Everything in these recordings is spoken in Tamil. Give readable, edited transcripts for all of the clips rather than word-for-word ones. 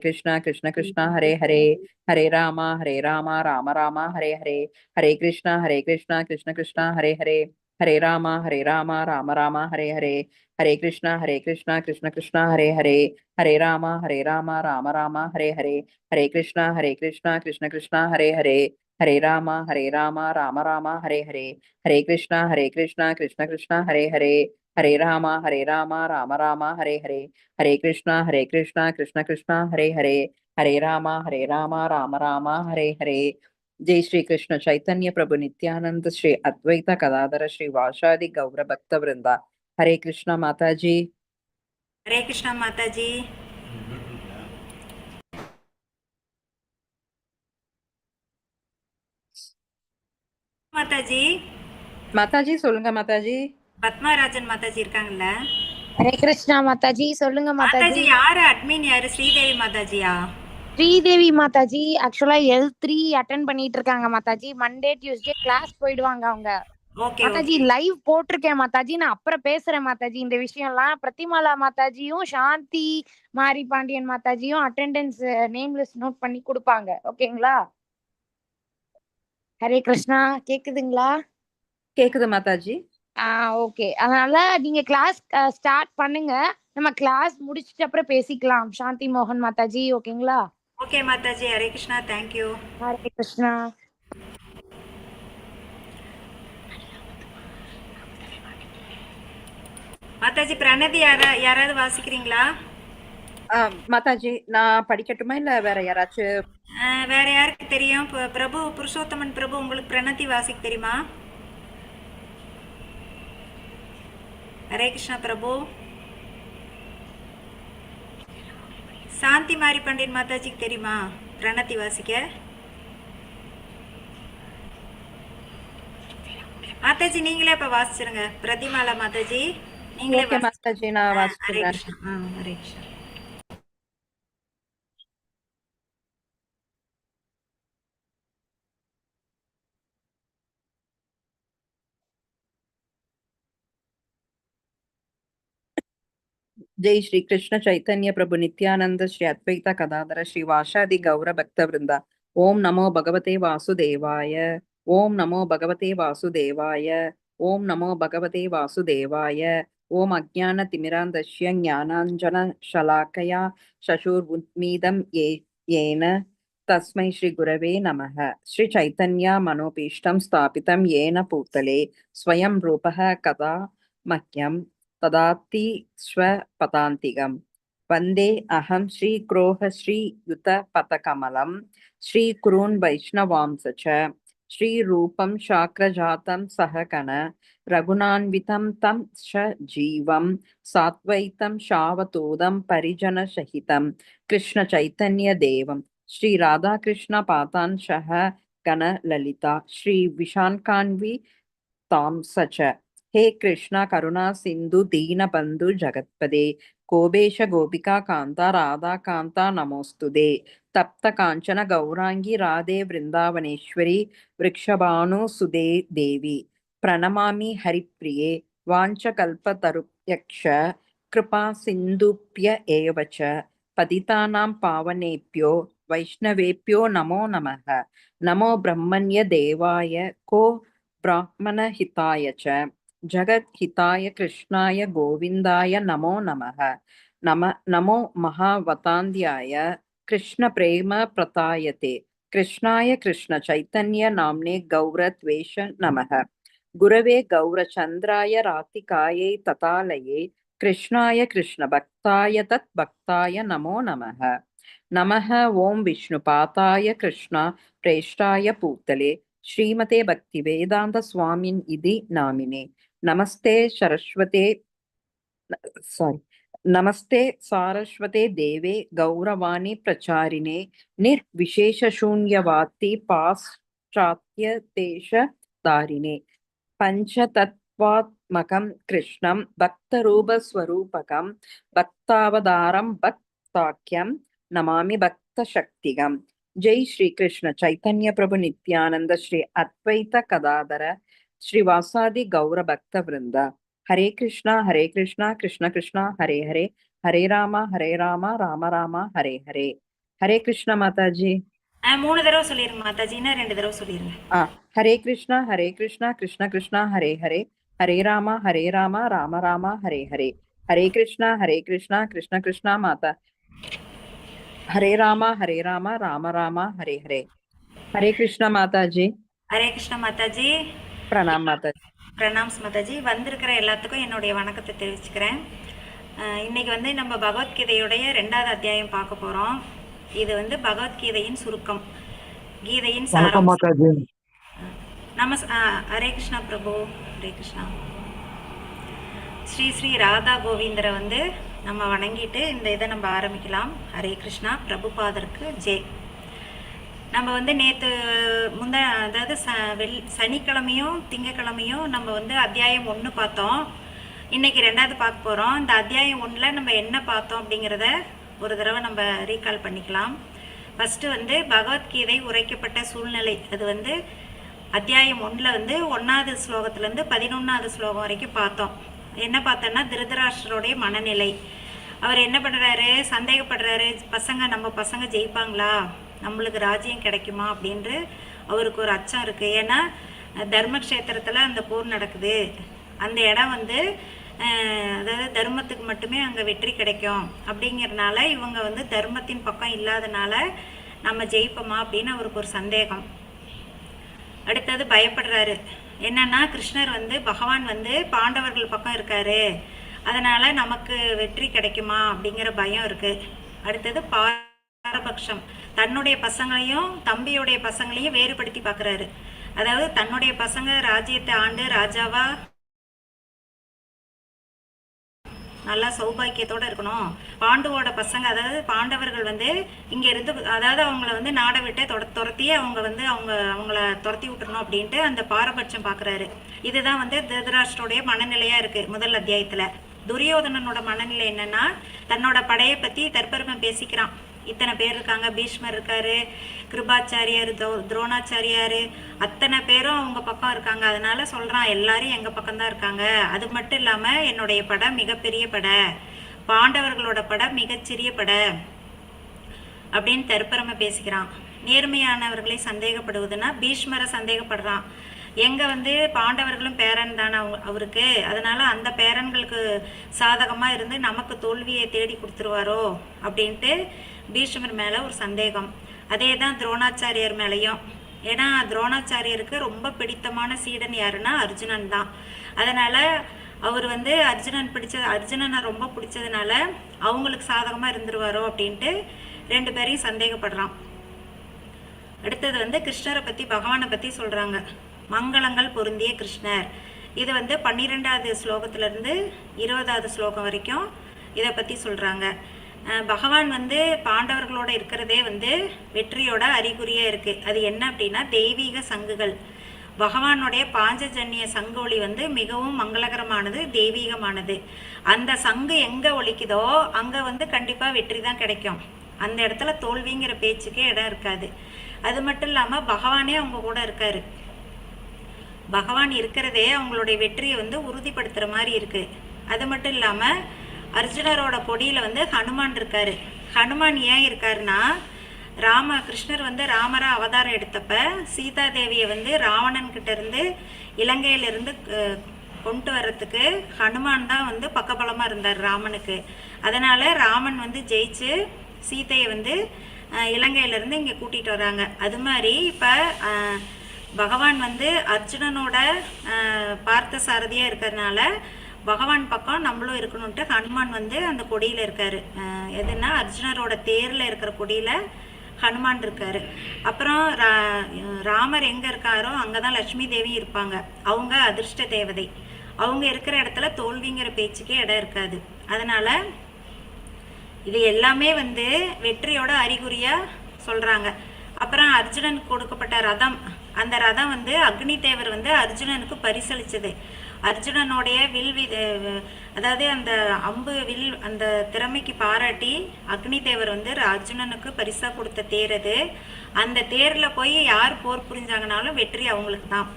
कृष्णा कृष्ण कृष्णा हरे हरे हरे रामा राम राम हरे हरे हरे कृष्णा कृष्ण कृष्णा हरे हरे हरे रामा राम राम हरे हरे हरे कृष्णा कृष्ण कृष्णा हरे हरे हरे रामा राम राम हरे हरे हरे कृष्णा कृष्ण कृष्णा हरे हरे हरे रामा राम राम हरे हरे हरे कृष्णा कृष्ण कृष्णा हरे हरे हरे रामा राम राम हरे हरे हरे कृष्णा कृष्ण कृष्णा हरे हरे हरे रामा राम राम हरे हरे। जय श्री कृष्ण चैतन्य प्रभु नित्यानंद श्री अद्वैत गदाधर श्री वासादि गौर भक्त वृंदा। हरे कृष्णा माता जी। हरे कृष्णा माता जी। மாதாஜி மாதாஜி சொல்லுங்க மாதாஜி. பத்மராஜன் மாதாஜி இருக்காங்கல்ல? ஹரே கிருஷ்ணா மாதாஜி. சொல்லுங்க மாதாஜி. மாதாஜி. யாரு அட்மின்? யாரு? ஸ்ரீதேவி மாதாஜியா? ஸ்ரீதேவி மாதாஜி ஆக்சுவலா L3 அட்டென்ட் பண்ணிட்டு இருக்காங்க மாதாஜி. மண்டே டியூஸ்டே கிளாஸ் போயிடுவாங்க அவங்க. Okay Mataji okay. லைவ் போட்டிருக்கேன் மாதாஜி. நான் அப்புறம் பேசுறேன் மாதாஜி இந்த விஷயம்லாம். பிரதிமாலா மாதாஜியும் சாந்தி மாரி பாண்டியன் மாதாஜியும் அட்டெண்டன்ஸ் நேம் லிஸ்ட் நோட் பண்ணி கொடுப்பாங்க. ஓகேங்களா? ஹரே கிருஷ்ணா. கேக்குதுங்களா? கேக்குது மாதாஜி. ஓகே. அதனால நீங்க கிளாஸ் ஸ்டார்ட் பண்ணுங்க. நம்ம கிளாஸ் முடிச்சிட்டு அப்புறம் பேசிக்கலாம். சாந்தி மோகன் மாதாஜி. ஓகேங்களா? ஓகே மாதாஜி. ஹரே கிருஷ்ணா. தேங்க்யூ. ஹரே கிருஷ்ணா. மாதாஜி பிரணதி யாராவது வாசிக்கிறீங்களா? மாதாஜி நான் படிக்கட்டுமா இல்ல வேற யாராச்சும்? வேற யாருக்கு தெரியும்? பிரபு புருஷோத்தமன் பிரபு, உங்களுக்கு பிரணதி வாசிக்க தெரியுமா? ஹரே கிருஷ்ணா பிரபு. சாந்தி மாரி பண்டின் மாதாஜிக்கு தெரியுமா பிரணதி வாசிக்க? மாதாஜி நீங்களே இப்ப வாசிச்சிருங்க. பிரதிமாலா மாதாஜி நீங்களே ஓகே மாதாஜி நான் ஹரே வாசிக்கிறேன். கிருஷ்ணா. ஹரே கிருஷ்ணா. जय श्री कृष्ण चैतन्य प्रभु नित्यानंद श्री अद्वैत गदाधर श्री वासादि गौर भक्त वृंदा। ओम नमो भगवते वासुदेवाय। ओम नमो भगवते वासुदेवाय। ओम नमो भगवते वासुदेवाय। ओम अज्ञान तिमिरांधस्य ज्ञानांजन शलाकया शशुर्उन्मीदं येन तस्मै श्री गुरवे नमः। श्री चैतन्य मनोपीष्टं स्थापितं येन भूतले स्वयं रूपः कदा मह्यं तदाति स्वपदान्तिकम्। वन्दे अहं श्रीक्रोह श्रीयुतपथकमलं श्रीकुरून् वैष्णवांस च श्रीरूपं शाक्रजातं सहगण रघुनान्वितं तं च जीवं साद्वैतं सावधूतं परिजनसहितं कृष्णचैतन्यदेवं श्रीराधाकृष्णपादान् सह गणललिता श्रीविशाखान्वी तां सच। हे कृष्णा करुणा सिंधु दीन बंधु जगत्पदे गोपेश गोपिका कांता राधा कांता नमोस्तुते। तप्त कांचन गौरांगी राधे वृंदावनेश्वरी वृक्षभानु सुदे देवी प्रणमामि हरिप्रिये वाञ्छकल्पतरुभ्यश्च कृपा सिन्धुभ्य एव च पतितानां पावनेभ्यो वैष्णवेभ्यो नमो नमः। नमो ब्रह्मण्य देवाय को ब्राह्मणहिताय च जगद्हिताय कृष्णाय गोविन्दाय नमो नमः। नमो महावतान्ध्याय कृष्ण प्रेम प्रतायते कृष्णाय कृष्ण चैतन्य नाम्ने गौरद्वेष नमः। गुरवे गौरचन्द्राय राधिकायै ततालये कृष्णाय कृष्ण भक्ताय तद्भक्ताय नमो नमः। नमः ओं विष्णुपाताय कृष्ण प्रेष्ठाय पूतले श्रीमते भक्ति वेदांत स्वामिन् इति नामिने। नमस्ते सरस्वते नमस्ते सारस्वते देवे गौरवाणी प्रचारिणे निर्विशेषशून्यवादी पाश्चात्य देश धारिणे पंचतत्वात्मकं कृष्णं भक्तरूपस्वरूपकं भक्तावतारं भक्ताख्यं नमामि भक्तशक्तिगम्। जय श्री कृष्ण चैतन्य प्रभु नित्यानंद श्री अद्वैत गदाधर श्री वासादि गौर भक्त वृंद। हरे कृष्णा कृष्ण कृष्ण हरे हरे हरे राम राम राम हरे हरे ஹரே கிருஷ்ணா மாதாஜி. 3 தடவை சொல்லிருங்க மாதாஜி, இன்னும் 2 தடவை சொல்லிருங்க. ஹரே கிருஷ்ணா கிருஷ்ண கிருஷ்ணா ஹரே ஹரே, ஹரே ராமா ராம ராமா ஹரே ஹரே, ஹரே கிருஷ்ணா கிருஷ்ண கிருஷ்ணா மாதா, ஹரே ராமா ராம ராமா ஹரே ஹரே. ஹரே கிருஷ்ணா மாதாஜி. ஹரே கிருஷ்ணா மாதாஜி. பிரணாம் மாதாஜி. பிரணாம்ஸ் மாதாஜி. வந்திருக்கிற எல்லாத்துக்கும் என்னுடைய வணக்கத்தை தெரிவிச்சுக்கிறேன். இன்னைக்கு வந்து நம்ம பகவத்கீதையுடைய 2வது அத்தியாயம் பார்க்க போகிறோம். இது வந்து பகவத்கீதையின் சுருக்கம், கீதையின் சாரம். ஹரே கிருஷ்ணா பிரபு. ஹரே கிருஷ்ணா. ஸ்ரீ ஸ்ரீ ராதா கோவிந்தரை வந்து நம்ம வணங்கிட்டு இந்த இதை நம்ம ஆரம்பிக்கலாம். ஹரே கிருஷ்ணா. பிரபுபாதருக்கு ஜெய். நம்ம வந்து நேற்று அதாவது சனிக்கிழமையும் திங்கக்கிழமையும் நம்ம வந்து அத்தியாயம் 1 பார்த்தோம். இன்னைக்கு 2வது பார்க்க போகிறோம். இந்த அத்தியாயம் 1ல் நம்ம என்ன பார்த்தோம் அப்படிங்கிறத ஒரு தடவை நம்ம ரீகால் பண்ணிக்கலாம். ஃபஸ்ட்டு வந்து பகவத்கீதை உரைக்கப்பட்ட சூழ்நிலை, அது வந்து அத்தியாயம் 1ல் வந்து 1வது ஸ்லோகத்துலேருந்து 11வது ஸ்லோகம் வரைக்கும் பார்த்தோம். என்ன பார்த்தோன்னா திருதராஷ்டருடைய மனநிலை. அவர் என்ன பண்ணுறாரு, சந்தேகப்படுறாரு, நம்ம பசங்க ஜெயிப்பாங்களா, நம்மளுக்கு ராஜ்யம் கிடைக்குமா அப்படின்று அவருக்கு ஒரு அச்சம் இருக்குது. ஏன்னா தர்மக்ஷேத்திரத்தில் அந்த போர் நடக்குது, அந்த இடம் வந்து அதாவது தர்மத்துக்கு மட்டுமே அங்கே வெற்றி கிடைக்கும் அப்படிங்கிறதுனால இவங்க வந்து தர்மத்தின் பக்கம் இல்லாதனால நம்ம ஜெயிப்போமா அப்படின்னு அவருக்கு ஒரு சந்தேகம். அடுத்தது பயப்படுறாரு. என்னன்னா கிருஷ்ணர் வந்து பகவான் வந்து பாண்டவர்கள் பக்கம் இருக்காரு, அதனால நமக்கு வெற்றி கிடைக்குமா அப்படிங்கிற பயம் இருக்கு. அடுத்தது பாரபட்சம், தன்னுடைய பசங்களையும் தம்பியுடைய பசங்களையும் வேறுபடுத்தி பார்க்குறாரு. அதாவது தன்னுடைய பசங்க ராஜ்யத்தை ஆண்டு ராஜாவா நல்லா சௌபாக்கியத்தோடு இருக்கணும், பாண்டுவோட பசங்க அதாவது பாண்டவர்கள் வந்து இங்கே இருந்து அதாவது அவங்கள வந்து நாடை விட்டு துரத்தியே அவங்க வந்து அவங்கள துரத்தி விட்டுறணும் அப்படின்ட்டு அந்த பாரபட்சம் பார்க்குறாரு. இதுதான் வந்து திருதராஷ்டருடைய மனநிலையாக இருக்குது முதல் அத்தியாயத்தில். துரியோதனனோட மனநிலை என்னன்னா, தன்னோட படையை பற்றி தற்பெருமை பேசிக்கிறான். இத்தனை பேர் இருக்காங்க, பீஷ்மர் இருக்காரு, கிருபாச்சாரியார், துரோணாச்சாரியார், அத்தனை பேரும் அவங்க பக்கம் இருக்காங்க, அதனால சொல்கிறான் எல்லாரும் எங்கள் பக்கம்தான் இருக்காங்க. அது மட்டும் இல்லாமல் என்னுடைய படை மிகப்பெரிய படை, பாண்டவர்களோட படை மிகச்சிறிய படை அப்படின்னு தற்பெருமை பேசிக்கிறான். நேர்மையானவர்களை சந்தேகப்படுவதுன்னா பீஷ்மரை சந்தேகப்படுறான். எங்கே வந்து பாண்டவர்களும் பேரன் தானே அவருக்கு, அதனால அந்த பேரன்களுக்கு சாதகமாக இருந்து நமக்கு தோல்வியை தேடி கொடுத்துருவாரோ அப்படின்ட்டு பீஷ்மர் மேலே ஒரு சந்தேகம். அதே தான் துரோணாச்சாரியர் மேலேயும். ஏன்னா துரோணாச்சாரியருக்கு ரொம்ப பிடித்தமான சீடன் யாருன்னா அர்ஜுனன் தான். அதனால் அவர் வந்து அர்ஜுனனை ரொம்ப பிடிச்சதுனால அவங்களுக்கு சாதகமாக இருந்துருவாரோ அப்படின்ட்டு 2 பேரையும் சந்தேகப்படுறான். அடுத்தது வந்து கிருஷ்ணரை பற்றி பகவானை பற்றி சொல்கிறாங்க. மங்களங்கள் பொருந்திய கிருஷ்ணர், இது வந்து 12வது ஸ்லோகத்திலேருந்து 20வது ஸ்லோகம் வரைக்கும் இதை பற்றி சொல்கிறாங்க. பகவான் வந்து பாண்டவர்களோட இருக்கிறதே வந்து வெற்றியோட அறிகுறியாக இருக்குது. அது என்ன அப்படின்னா தெய்வீக சங்குகள். பகவானுடைய பாஞ்சஜன்ய சங்கு ஒளி வந்து மிகவும் மங்களகரமானது, தெய்வீகமானது. அந்த சங்கு எங்கே ஒலிக்குதோ அங்கே வந்து கண்டிப்பாக வெற்றி தான் கிடைக்கும். அந்த இடத்துல தோல்விங்கிற பேச்சுக்கே இடம் இருக்காது. அது மட்டும் இல்லாமல் பகவானே அவங்க கூட இருக்காரு. பகவான் இருக்கிறதே அவங்களுடைய வெற்றியை வந்து உறுதிப்படுத்துகிற மாதிரி இருக்குது. அது மட்டும் இல்லாமல் அர்ஜுனரோட கொடியில் வந்து ஹனுமான் இருக்கார். ஹனுமான் ஏன் இருக்காருன்னா, கிருஷ்ணர் வந்து ராமரா அவதாரம் எடுத்தப்ப சீதாதேவியை வந்து ராவணன்கிட்ட இருந்து இலங்கையிலிருந்து கொண்டு வர்றதுக்கு ஹனுமான் தான் வந்து பக்கபலமாக இருந்தார் ராமனுக்கு. அதனால் ராமன் வந்து ஜெயிச்சு சீதையை வந்து இலங்கையிலேருந்து இங்கே கூட்டிகிட்டு வராங்க. அது மாதிரி இப்போ பகவான் வந்து அர்ஜுனனோட பார்த்த சாரதியாக இருக்கிறதுனால பகவான் பக்கம் நம்மளும் இருக்கணுன்ட்டு ஹனுமான் வந்து அந்த கொடியில் இருக்கார். எதுனா அர்ஜுனரோட தேரில் இருக்கிற கொடியில் ஹனுமான் இருக்கார். அப்புறம் ராமர் எங்கே இருக்காரோ அங்கே தான் லட்சுமி தேவி இருப்பாங்க. அவங்க அதிர்ஷ்ட தேவதை. அவங்க இருக்கிற இடத்துல தோல்விங்கிற பேச்சுக்கே இடம் இருக்காது. அதனால் இது எல்லாமே வந்து வெற்றியோட அறிகுறியாக சொல்கிறாங்க. அப்புறம் அர்ஜுனனுக்கு கொடுக்கப்பட்ட ரதம், அந்த ரதம் வந்து அக்னி தேவர் வந்து அர்ஜுனனுக்கு பரிசளித்தது. அர்ஜுனனுடைய அதாவது அந்த அம்பு வில் அந்த திறமைக்கு பாராட்டி அக்னி தேவர் வந்து அர்ஜுனனுக்கு பரிசாக கொடுத்த தேர் அது. அந்த தேரில் போய் யார் போர் புரிஞ்சாங்கனாலும் வெற்றி அவங்களுக்கு தான்.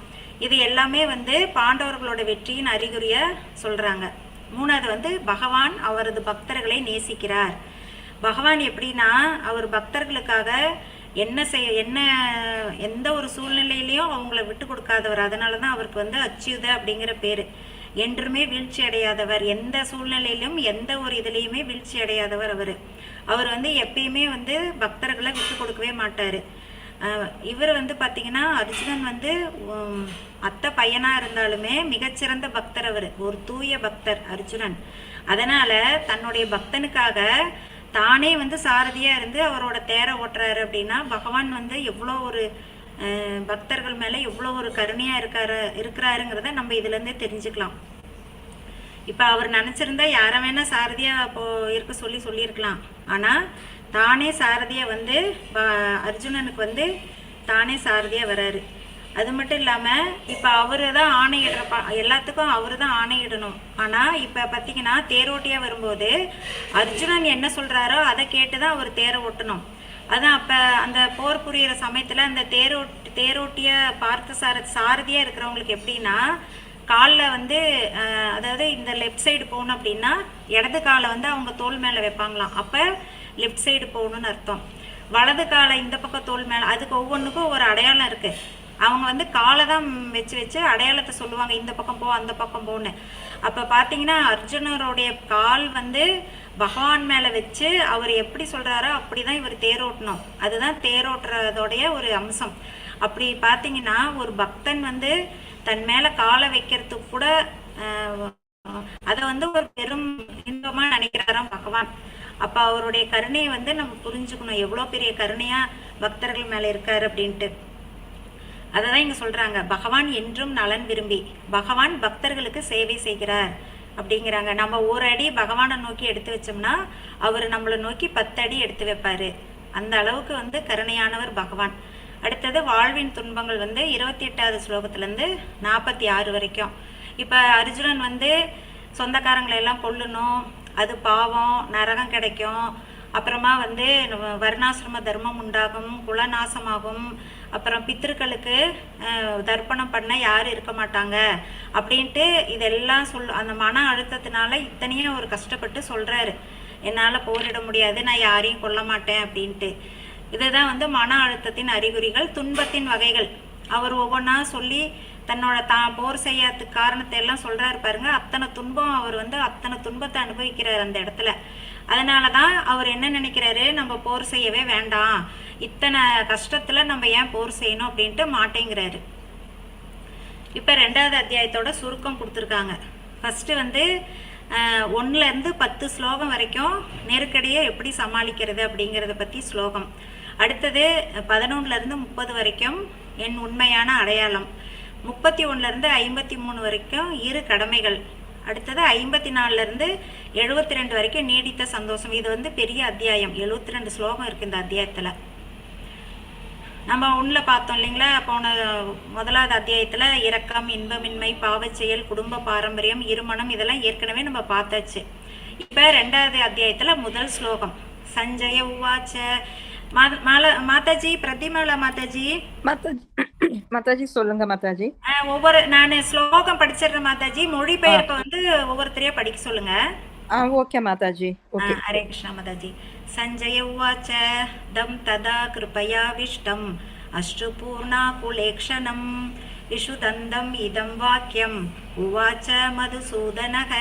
இது எல்லாமே வந்து பாண்டவர்களோட வெற்றியின் அறிகுறியாக சொல்கிறாங்க. 3வது வந்து பகவான் அவரது பக்தர்களை நேசிக்கிறார். பகவான் எப்படின்னா அவர் பக்தர்களுக்காக எந்த ஒரு சூழ்நிலையிலையும் அவங்கள விட்டு கொடுக்காதவர். அதனால தான் அவருக்கு வந்து அச்சுத அப்படிங்கிற பேர். என்றுமே வீழ்ச்சி அடையாதவர், எந்த சூழ்நிலையிலும் எந்த ஒரு இதுலேயுமே வீழ்ச்சி அடையாதவர் அவர் வந்து எப்பயுமே வந்து பக்தர்களை விட்டு கொடுக்கவே மாட்டார். இவர் வந்து பார்த்தீங்கன்னா அர்ஜுனன் வந்து அத்தை பையனாக இருந்தாலுமே மிகச்சிறந்த பக்தர். ஒரு தூய பக்தர் அர்ஜுனன். அதனால் தன்னுடைய பக்தனுக்காக தானே வந்து சாரதியாக இருந்து அவரோட தேரை ஓட்டுறாரு அப்படின்னா பகவான் வந்து எவ்வளோ ஒரு பக்தர்கள் மேலே எவ்வளோ ஒரு கருணையாக இருக்கிறாருங்கிறத நம்ம இதுலேருந்தே தெரிஞ்சுக்கலாம். இப்போ அவர் நினச்சிருந்தா யாரை வேணால் சாரதியாக இருக்க சொல்லியிருக்கலாம். ஆனால் தானே சாரதியாக வந்து அர்ஜுனனுக்கு வந்து தானே சாரதியாக வராரு. அது மட்டும் இல்லாமல் இப்போ அவர் தான் ஆணையிடுற எல்லாத்துக்கும் அவர் தான் ஆணையிடணும். ஆனால் இப்போ பார்த்தீங்கன்னா தேரோட்டியாக வரும்போது அர்ஜுனன் என்ன சொல்கிறாரோ அதை கேட்டு தான் அவர் தேரை ஓட்டணும். அதான் அப்போ அந்த போர் புரிகிற சமயத்தில் அந்த தேரோட்டிய பார்த்த சாரதியாக இருக்கிறவங்களுக்கு எப்படின்னா காலில் வந்து அதாவது இந்த லெஃப்ட் சைடு போகணும் அப்படின்னா இடது காலை வந்து அவங்க தோல் மேலே வைப்பாங்களாம். அப்போ லெஃப்ட் சைடு போகணும்னு அர்த்தம். வலது காலை இந்த பக்கம் தோல் மேலே, அதுக்கு ஒவ்வொன்றுக்கும் ஒரு அடையாளம் இருக்குது. அவங்க வந்து காலை தான் வச்சு அடையாளத்தை சொல்லுவாங்க, இந்த பக்கம் போ அந்த பக்கம் போன்னு. அப்போ பார்த்தீங்கன்னா அர்ஜுனருடைய கால் வந்து பகவான் மேலே வச்சு அவர் எப்படி சொல்கிறாரோ அப்படி தான் இவர் தேரோட்டணும். அதுதான் தேரோட்டுறதோடைய ஒரு அம்சம். அப்படி பார்த்தீங்கன்னா ஒரு பக்தன் வந்து தன் மேலே காலை வைக்கிறதுக்கு கூட அதை வந்து ஒரு பெரும் இன்பமாக நினைக்கிறாராம் பகவான். அப்போ அவருடைய கருணையை வந்து நம்ம புரிஞ்சுக்கணும், எவ்வளோ பெரிய கருணையாக பக்தர்கள் மேலே இருக்காரு அப்படின்ட்டு. அதை தான் இங்கே சொல்கிறாங்க, பகவான் என்றும் நலன் விரும்பி பகவான் பக்தர்களுக்கு சேவை செய்கிறார் அப்படிங்கிறாங்க. நம்ம ஒரு அடி பகவானை நோக்கி எடுத்து வச்சோம்னா அவர் நம்மளை நோக்கி 10 அடி எடுத்து வைப்பார். அந்த அளவுக்கு வந்து கருணையானவர் பகவான். அடுத்தது வாழ்வின் துன்பங்கள் வந்து 28வது ஸ்லோகத்துலேருந்து 46 வரைக்கும். இப்போ அர்ஜுனன் வந்து சொந்தக்காரங்களை எல்லாம் கொல்லணும், அது பாவம், நரகம் கிடைக்கும், அப்புறமா வந்து வர்ணாசிரம தர்மம் உண்டாகும், குலநாசமாகும், அப்புறம் பித்திருக்களுக்கு தர்ப்பணம் பண்ண யாரும் இருக்க மாட்டாங்க அப்படின்ட்டு இதெல்லாம் அந்த மன அழுத்தத்தினால இத்தனையும் அவர் கஷ்டப்பட்டு சொல்கிறாரு, என்னால் போரிட முடியாது, நான் யாரையும் கொல்ல மாட்டேன் அப்படின்ட்டு. இதுதான் வந்து மன அழுத்தத்தின் அறிகுறிகள், துன்பத்தின் வகைகள். அவர் ஒவ்வொன்றா சொல்லி தன்னோட போர் செய்யறதுக்கு காரணத்தை எல்லாம் சொல்கிறாரு பாருங்க. அத்தனை துன்பம் அவர் வந்து அத்தனை துன்பத்தை அனுபவிக்கிறார் அந்த இடத்துல. அதனால தான் அவர் என்ன நினைக்கிறாரு, நம்ம போர் செய்யவே வேண்டாம், இத்தனை கஷ்டத்தில் நம்ம ஏன் போர் செய்யணும் அப்படின்ட்டு மாட்டேங்கிறாரு. இப்போ 2வது அத்தியாயத்தோட சுருக்கம் கொடுத்துருக்காங்க. ஃபஸ்ட்டு வந்து 1லேருந்து 10 ஸ்லோகம் வரைக்கும் நெருக்கடியை எப்படி சமாளிக்கிறது அப்படிங்கிறத பற்றி ஸ்லோகம். அடுத்தது 11லேருந்து 30 வரைக்கும் என் உண்மையான அடையாளம். 31லேருந்து 53 வரைக்கும் 2 கடமைகள். அடுத்தது 54லேருந்து 72 வரைக்கும் நீடித்த சந்தோஷம். இது வந்து பெரிய அத்தியாயம், 72 ஸ்லோகம் இருக்குது இந்த அத்தியாயத்தில். நம்ம உன்னில் பார்த்தோம் இல்லைங்களா, போன 1வது அத்தியாயத்தில் இரக்கம், இன்பமின்மை, பாவச்செயல், குடும்ப பாரம்பரியம், இருமணம், இதெல்லாம் ஏற்கனவே நம்ம பார்த்தாச்சு. இப்போ 2வது அத்தியாயத்தில் முதல் ஸ்லோகம். சஞ்சய உவாச்ச மாதாஜி, பிரதிமலா மாதாஜி. மாதாஜி சொல்லுங்க மாதாஜி. ஒவ்வொரு நான் ஸ்லோகம் படிச்சிடுறேன் மாதாஜி, மொழிபெயர்ப்பை வந்து ஒவ்வொருத்தரையா படிக்க சொல்லுங்க. ஓகே மாதாஜி. ஓகே. ஹரே கிருஷ்ணா மாதாஜி. சஞ்சய உவாச்ச தம் ததா கிருபயா விஷ்டம் அஷ்டுபூர்ணாகுலேக்ஷணம் விஷுதந்தம் இதம் வாக்கியம் உவாச்ச மதுசூதனக.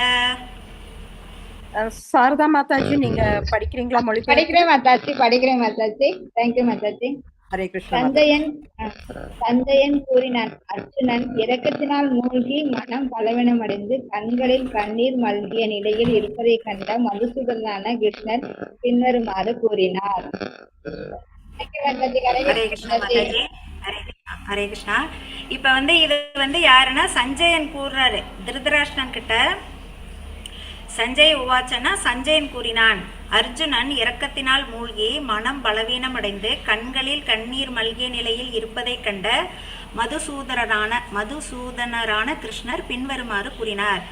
சாரதா மாதாஜி நீங்க படிக்கிறீங்களா? மொழி படிக்கிறேன் மாதாஜி. தேங்க்யூ மாதாஜி. ஹரே கிருஷ்ணா. சஞ்சயன் கூறினான், அர்ஜுனன் இரக்கத்தினால் மூழ்கி மனம் பலவீனமடைந்து கண்களில் கண்ணீர் மல்கிய நிலையில் இருப்பதை கண்ட மதுசூதனான கிருஷ்ணர் பின்வருமாறு கூறினார். ஹரே கிருஷ்ணா. இப்ப வந்து இது வந்து யாருன்னா சஞ்சயன் கூறுறாரு திருதராஷ்டிரன் கிட்ட. சஞ்சய் உவாச்சனா சஞ்சயன் கூறினான், அர்ஜுனன் இரக்கத்தினால் மூழ்கி மனம் பலவீனமடைந்து கண்களில் கண்ணீர் மல்கிய நிலையில் இருப்பதை கண்ட மதுசூதனரான கிருஷ்ணர் பின்வருமாறு கூறினார்.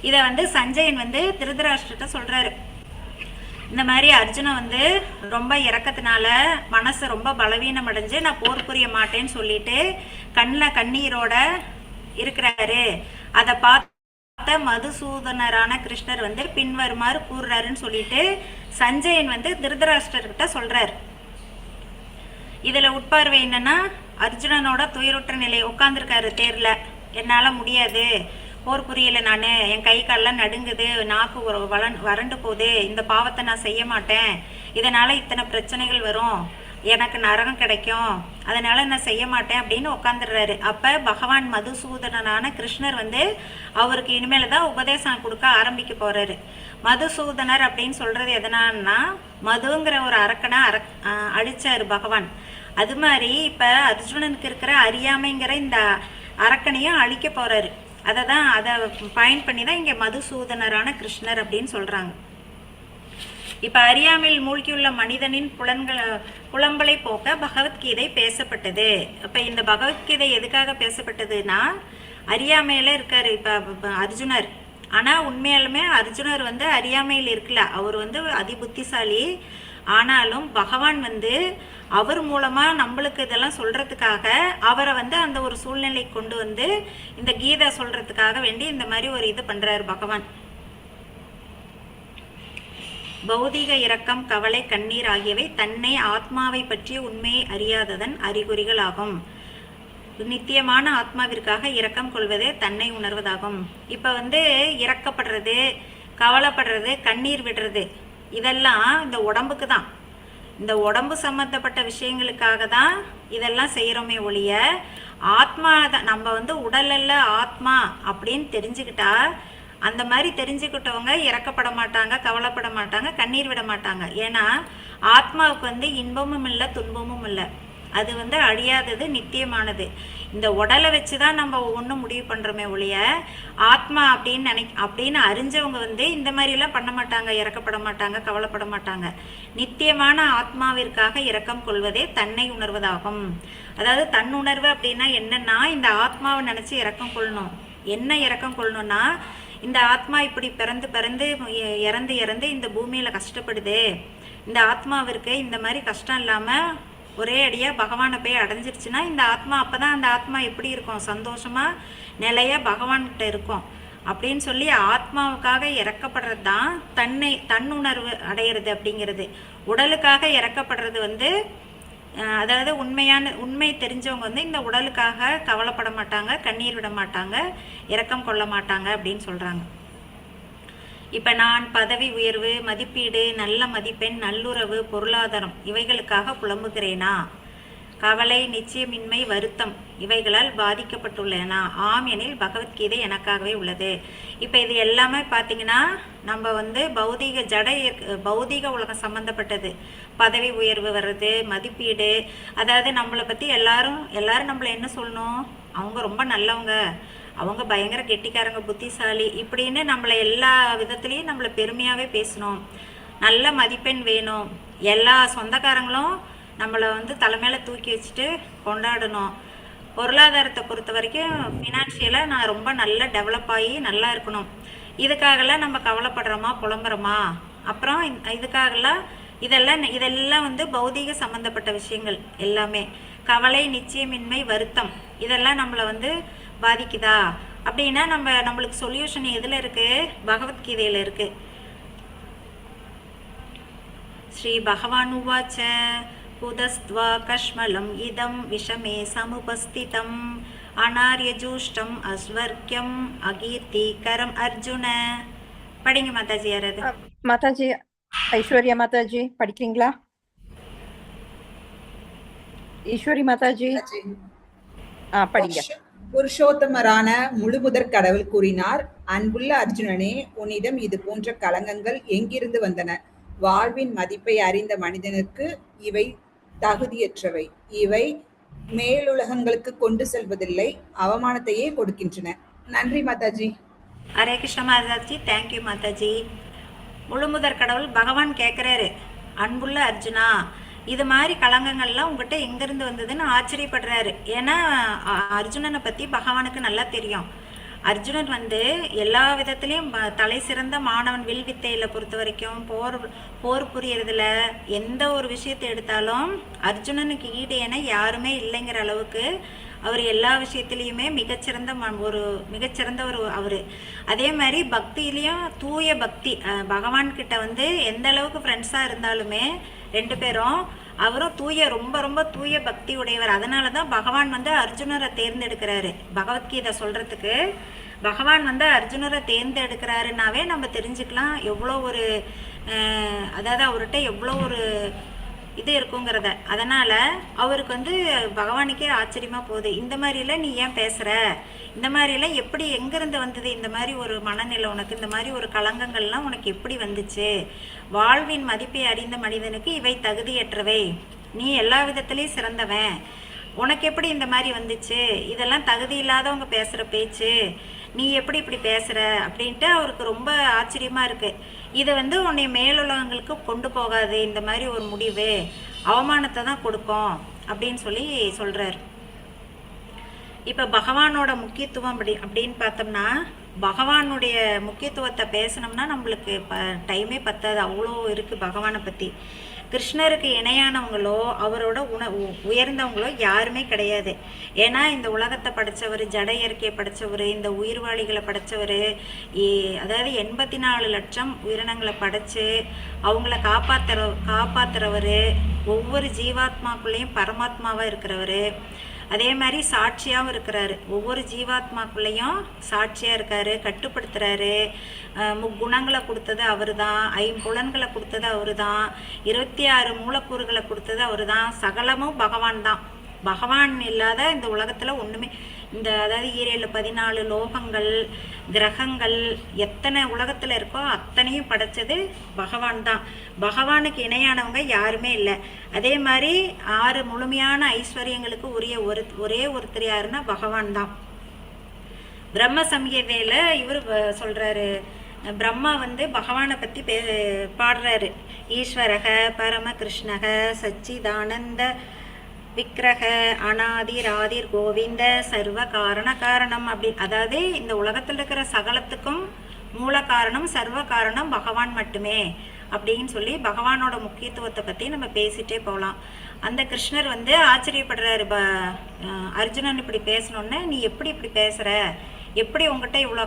இதை வந்து சஞ்சயன் வந்து திருதராஷ்டிரத்தை சொல்றாரு. இந்த மாதிரி அர்ஜுனன் வந்து ரொம்ப இரக்கத்தினால மனசு ரொம்ப பலவீனம் அடைஞ்சு நான் போர் புரிய மாட்டேன்னு சொல்லிட்டு கண்ணில் கண்ணீரோட இருக்கிறாரு. அதை பார்த்த பார்த்த மதுசூதனரான கிருஷ்ணர் வந்து பின்வருமாறு கூறுறாருன்னு சொல்லிட்டு சஞ்சயன் வந்து திருதராஷ்டிரர்கிட்ட சொல்றார். இதுல உட்பார்வை என்னன்னா, அர்ஜுனனோட துயருற்ற நிலை உட்கார்ந்துருக்காரு தேர்ல. என்னால முடியாது, போர் புரியல, நான் என் கை கால்லாம் நடுங்குது, நாக்கு வறண்டு போகுது, இந்த பாவத்தை நான் செய்ய மாட்டேன், இதனால இத்தனை பிரச்சனைகள் வரும், எனக்கு நரகம் கிடைக்கும், அதனால நான் செய்ய மாட்டேன் அப்படின்னு உட்காந்துடுறாரு. அப்ப பகவான் மதுசூதனனான கிருஷ்ணர் வந்து அவருக்கு இனிமேல தான் உபதேசம் கொடுக்க ஆரம்பிக்க போறாரு. மதுசூதனர் அப்படின்னு சொல்றது எதனான்னா, மதுங்கிற ஒரு அரக்கனை அழிச்சாரு பகவான். அது மாதிரி இப்ப அர்ஜுனனுக்கு இருக்கிற அறியாமைங்கிற இந்த அரக்கனையும் அழிக்க போறாரு. அதை பயன் பண்ணி தான் இங்க மதுசூதனரான கிருஷ்ணர் அப்படின்னு சொல்றாங்க. இப்ப அறியாமையில் மூழ்கியுள்ள மனிதனின் புலம்பலை போக்க பகவத்கீதை பேசப்பட்டது. அப்ப இந்த பகவத்கீதை எதுக்காக பேசப்பட்டதுன்னா, அறியாமையில இருக்காரு இப்ப அர்ஜுனர். ஆனா உண்மையாலுமே அர்ஜுனர் வந்து அறியாமையில் இருக்கல, அவர் வந்து அதிபுத்திசாலி. ஆனாலும் பகவான் வந்து அவர் மூலமா நம்மளுக்கு இதெல்லாம் சொல்றதுக்காக அவரை வந்து அந்த ஒரு சூழ்நிலை கொண்டு வந்து இந்த கீதை சொல்றதுக்காக வேண்டி இந்த மாதிரி ஒரு இது பண்றாரு பகவான். பௌதிக இரக்கம், கவலை, கண்ணீர் ஆகியவை தன்னை ஆத்மாவை பற்றிய உண்மையை அறியாததன் அறிகுறிகள் ஆகும். நித்தியமான ஆத்மாவிற்காக இரக்கம் கொள்வதே தன்னை உணர்வதாகும். இப்ப வந்து இரக்கப்படுறது, கவலைப்படுறது, கண்ணீர் விடுறது, இதெல்லாம் இந்த உடம்புக்கு தான், இந்த உடம்பு சம்பந்தப்பட்ட விஷயங்களுக்காக தான் இதெல்லாம் செய்யறோமே ஒழிய ஆத்மா தான். நம்ம வந்து உடல் அல்ல ஆத்மா அப்படின்னு தெரிஞ்சுக்கிட்டா, அந்த மாதிரி தெரிஞ்சுக்கிட்டவங்க இறக்கப்பட மாட்டாங்க, கவலைப்பட மாட்டாங்க, கண்ணீர் விட மாட்டாங்க. ஏன்னா ஆத்மாவுக்கு வந்து இன்பமும் இல்லை, துன்பமும் இல்லை. அது வந்து அழியாதது, நித்தியமானது. இந்த உடலை வச்சுதான் நம்ம ஒவ்வொன்றும் முடிவு பண்றோமே ஒழிய ஆத்மா அப்படின்னு அறிஞ்சவங்க வந்து இந்த மாதிரி எல்லாம் பண்ண மாட்டாங்க, இறக்கப்பட மாட்டாங்க, கவலைப்பட மாட்டாங்க. நித்தியமான ஆத்மாவிற்காக இரக்கம் கொள்வதே தன்னை உணர்வதாகும். அதாவது தன்னுணர்வு அப்படின்னா என்னன்னா, இந்த ஆத்மாவை நினைச்சு இரக்கம் கொள்ளணும். என்ன இரக்கம் கொள்ளணும்னா, இந்த ஆத்மா இப்படி பிறந்து இறந்து இந்த பூமியில கஷ்டப்படுது, இந்த ஆத்மாவிற்கு இந்த மாதிரி கஷ்டம் இல்லாம ஒரே அடியா பகவானை போய் அடைஞ்சிருச்சுன்னா இந்த ஆத்மா, அப்பதான் அந்த ஆத்மா எப்படி இருக்கும், சந்தோஷமா நிலையா பகவான்கிட்ட இருக்கும் அப்படின்னு சொல்லி ஆத்மாவுக்காக இறக்கப்படுறது தான் தன்னுணர்வு அடையிறது அப்படிங்கிறது. உடலுக்காக இறக்கப்படுறது வந்து அதாவது உண்மை தெரிஞ்சவங்க வந்து இந்த உடலுக்காக கவலைப்பட மாட்டாங்க, கண்ணீர் விட மாட்டாங்க, இரக்கம் கொள்ள மாட்டாங்க அப்படின்னு சொல்றாங்க. இப்ப நான் பதவி உயர்வு, மதிப்பீடு, நல்ல மதிப்பெண், நல்லுறவு, பொருளாதாரம் இவைகளுக்காக புலம்புகிறேனா? கவலை, நிச்சயமின்மை, வருத்தம் இவைகளால் பாதிக்கப்பட்டுள்ளேனா? ஆம் எனில் பகவத்கீதை எனக்காகவே உள்ளது. இப்ப இது எல்லாமே பாத்தீங்கன்னா நம்ம வந்து பௌதீக உலகம் சம்பந்தப்பட்டது. பதவி உயர்வு வர்றது, மதிப்பீடு, அதாவது நம்மளை பத்தி எல்லாரும் நம்மள என்ன சொல்லணும், அவங்க ரொம்ப நல்லவங்க, அவங்க பயங்கர கெட்டிக்காரங்க, புத்திசாலி இப்படின்னு நம்மளை எல்லா விதத்துலேயும் நம்மளை பெருமையாகவே பேசணும். நல்ல மதிப்பெண் வேணும், எல்லா சொந்தக்காரங்களும் நம்மளை வந்து தலைமையில தூக்கி வச்சுட்டு கொண்டாடணும். பொருளாதாரத்தை பொறுத்த வரைக்கும் ஃபினான்ஷியலாக நான் ரொம்ப நல்லா டெவலப் ஆகி நல்லா இருக்கணும். இதுக்காகலாம் நம்ம கவலைப்படுறோமா, புலம்புறோமா? அப்புறம் இதுக்காகலாம் இதெல்லாம் வந்து பௌதீக சம்மந்தப்பட்ட விஷயங்கள் எல்லாமே. கவலை, நிச்சயமின்மை, வருத்தம் இதெல்லாம் நம்மளை வந்து பாதிக்குதா அப்படின்னா நம்மளுக்கு சொல்யூஷன் எதுல இருக்கு? பகவத்கீதையில இருக்கு. ஸ்ரீ பகவான் உவாச்ச புதஸ்த்வா கஷ்மலம் இதம் விஷமே சமுபஸ்திதம் அனார்யஜூஷ்டம் அஸ்வர்க்கியம் அகீர்த்திகரம் அர்ஜுன. படிங்க மாதாஜி. யாராவது? மாதாஜி ஐஸ்வர்யா மாதாஜி படிக்கிறீங்களா? ஈஸ்வரி மாதாஜி படிங்க. புருஷோத்தமரான முழுமுதற் கடவுள் கூறினார், அன்புள்ள அர்ஜுனனே, உன்னிடம் இது போன்ற களங்கங்கள் எங்கிருந்து வந்தன? வாழ்வின் மதிப்பை அறிந்த மனிதனுக்கு இவை தகுதியற்றவை. இவை மேலுலகங்களுக்கு கொண்டு செல்வதில்லை, அவமானத்தையே கொடுக்கின்றன. நன்றி மாதாஜி. ஹரே கிருஷ்ண மாதாஜி. தேங்க்யூ மாதாஜி. முழுமுதற் கடவுள் பகவான் கேட்குறாரு, அன்புள்ள அர்ஜுனா, இது மாதிரி களங்கங்கள்லாம் உங்ககிட்ட எங்கேருந்து வந்ததுன்னு ஆச்சரியப்படுறாரு. ஏன்னா அர்ஜுனனை பற்றி பகவானுக்கு நல்லா தெரியும். அர்ஜுனன் வந்து எல்லா விதத்துலேயும் தலை சிறந்த மாணவன். வில் வித்தையில் பொறுத்த வரைக்கும் போர் புரியறதுல எந்த ஒரு விஷயத்தை எடுத்தாலும் அர்ஜுனனுக்கு ஈடு என யாருமே இல்லைங்கிற அளவுக்கு அவர் எல்லா விஷயத்துலேயுமே மிகச்சிறந்த ஒரு அவர். அதே மாதிரி பக்தியிலையும் தூய பக்தி, பகவான்கிட்ட வந்து எந்த அளவுக்கு ஃப்ரெண்ட்ஸாக இருந்தாலுமே 2 பேரும், அவரும் ரொம்ப ரொம்ப தூய பக்தி உடையவர். அதனால தான் பகவான் வந்து அர்ஜுனரை தேர்ந்தெடுக்கிறாரு. பகவத்கீதை சொல்கிறதுக்கு பகவான் வந்து அர்ஜுனரை தேர்ந்தெடுக்கிறாருன்னாவே நம்ம தெரிஞ்சுக்கலாம் எவ்வளோ ஒரு அதாவது அவர்கிட்ட எவ்வளோ ஒரு இது இருக்குங்கிறத. அதனால் அவருக்கு வந்து பகவானுக்கே ஆச்சரியமாக போகுது. இந்த மாதிரிலாம் நீ ஏன் பேசுகிற, இந்த மாதிரிலாம் எப்படி எங்கேருந்து வந்தது, இந்த மாதிரி ஒரு மனநிலை உனக்கு, இந்த மாதிரி ஒரு களங்கங்கள்லாம் உனக்கு எப்படி வந்துச்சு, வாழ்வின் மதிப்பை அறிந்த மனிதனுக்கு இவை தகுதியற்றவை, நீ எல்லா விதத்துலேயும் சிறந்தவன், உனக்கு எப்படி இந்த மாதிரி வந்துச்சு, இதெல்லாம் தகுதி இல்லாதவங்க பேசுகிற பேச்சு, நீ எப்படி இப்படி பேசுகிற அப்படின்ட்டு அவருக்கு ரொம்ப ஆச்சரியமாக இருக்குது. இதை வந்து உன்னை மேலுலகங்களுக்கு கொண்டு போகாது, இந்த மாதிரி ஒரு முடிவு அவமானத்தை தான் கொடுக்கும் அப்படின்னு சொல்லி சொல்கிறார். இப்போ பகவானோட முக்கியத்துவம் அப்படின்னு பார்த்தோம்னா, பகவானுடைய முக்கியத்துவத்தை பேசணும்னா நம்மளுக்கு டைமே பத்தாது, அவ்வளோ இருக்குது பகவானை பற்றி. கிருஷ்ணருக்கு இணையானவங்களோ அவரோட உயர்ந்தவங்களோ யாருமே கிடையாது. ஏன்னா இந்த உலகத்தை படைத்தவர், ஜட இயற்கையை படைத்தவர், இந்த உயிர்வாளிகளை படைத்தவர், அதாவது 84 லட்சம் உயிரினங்களை படைத்து அவங்கள காப்பாற்றுறவர், ஒவ்வொரு ஜீவாத்மாக்குள்ளேயும் பரமாத்மாவாக இருக்கிறவர், அதே மாதிரி சாட்சியாகவும் இருக்கிறாரு, ஒவ்வொரு ஜீவாத்மாக்குள்ளேயும் சாட்சியாக இருக்காரு, கட்டுப்படுத்துகிறாரு. முக்குணங்களை கொடுத்தது அவர் தான், 5 புலன்களை கொடுத்தது அவர் தான், 26 மூலக்கூறுகளை கொடுத்தது அவர் தான், சகலமும் பகவான் தான். பகவான் இல்லாத இந்த உலகத்தில் ஒன்றுமே, இந்த அதாவது 14 லோகங்கள், கிரகங்கள், எத்தனை உலகத்தில் இருக்கோ அத்தனையும் படைச்சது பகவான் தான். பகவானுக்கு இணையானவங்க யாருமே இல்லை. அதே மாதிரி 6 முழுமையான ஐஸ்வர்யங்களுக்கு உரிய ஒரே ஒருத்தர் யாருன்னா பகவான் தான். பிரம்ம சம்ஹிதையில் இவர் சொல்கிறாரு, பிரம்மா வந்து பகவானை பற்றி பாடுறாரு. ஈஸ்வரக பரம கிருஷ்ணக சச்சிதானந்த விக்கிரக அநாதிராதிர் கோவிந்த சர்வ காரணம் அப்படின்னு, அதாவது இந்த உலகத்தில் இருக்கிற சகலத்துக்கும் மூல காரணம், சர்வ காரணம் பகவான் மட்டுமே அப்படின்னு சொல்லி பகவானோட முக்கியத்துவத்தை பற்றி நம்ம பேசிகிட்டே போகலாம். அந்த கிருஷ்ணர் வந்து ஆச்சரியப்படுறாரு, அர்ஜுனன் இப்படி பேசணுன்னு நீ எப்படி இப்படி பேசுகிற, எப்படி உங்ககிட்ட இவ்வளோ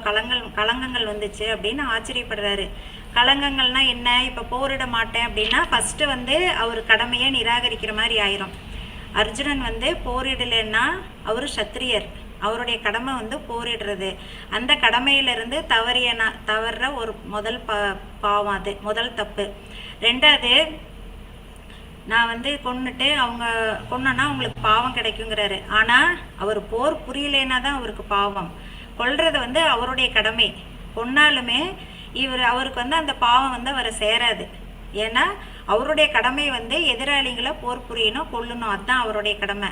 களங்கங்கள் வந்துச்சு அப்படின்னு ஆச்சரியப்படுறாரு. களங்கங்கள்னா என்ன, இப்போ போரிட மாட்டேன் அப்படின்னா ஃபஸ்ட்டு வந்து அவர் கடமையை நிராகரிக்கிற மாதிரி ஆயிரும். அர்ஜுனன் வந்து போரிடலைன்னா அவர் சத்திரியர், அவருடைய கடமை வந்து போரிடுறது. அந்த கடமையிலிருந்து தவறுற ஒரு முதல் பாவம், அது முதல் தப்பு. 2வது, நான் வந்து கொன்னேன்னா அவங்களுக்கு பாவம் கிடைக்குங்கிறாரு. ஆனால் அவர் போர் புரியலைன்னா தான் அவருக்கு பாவம். கொல்றது வந்து அவருடைய கடமை. கொன்னாலுமே அவருக்கு வந்து அந்த பாவம் வந்து அவரை சேராது. ஏன்னா அவருடைய கடமை வந்து எதிராளிகளை போர் புரியணும், கொல்லணும், அதுதான் அவருடைய கடமை.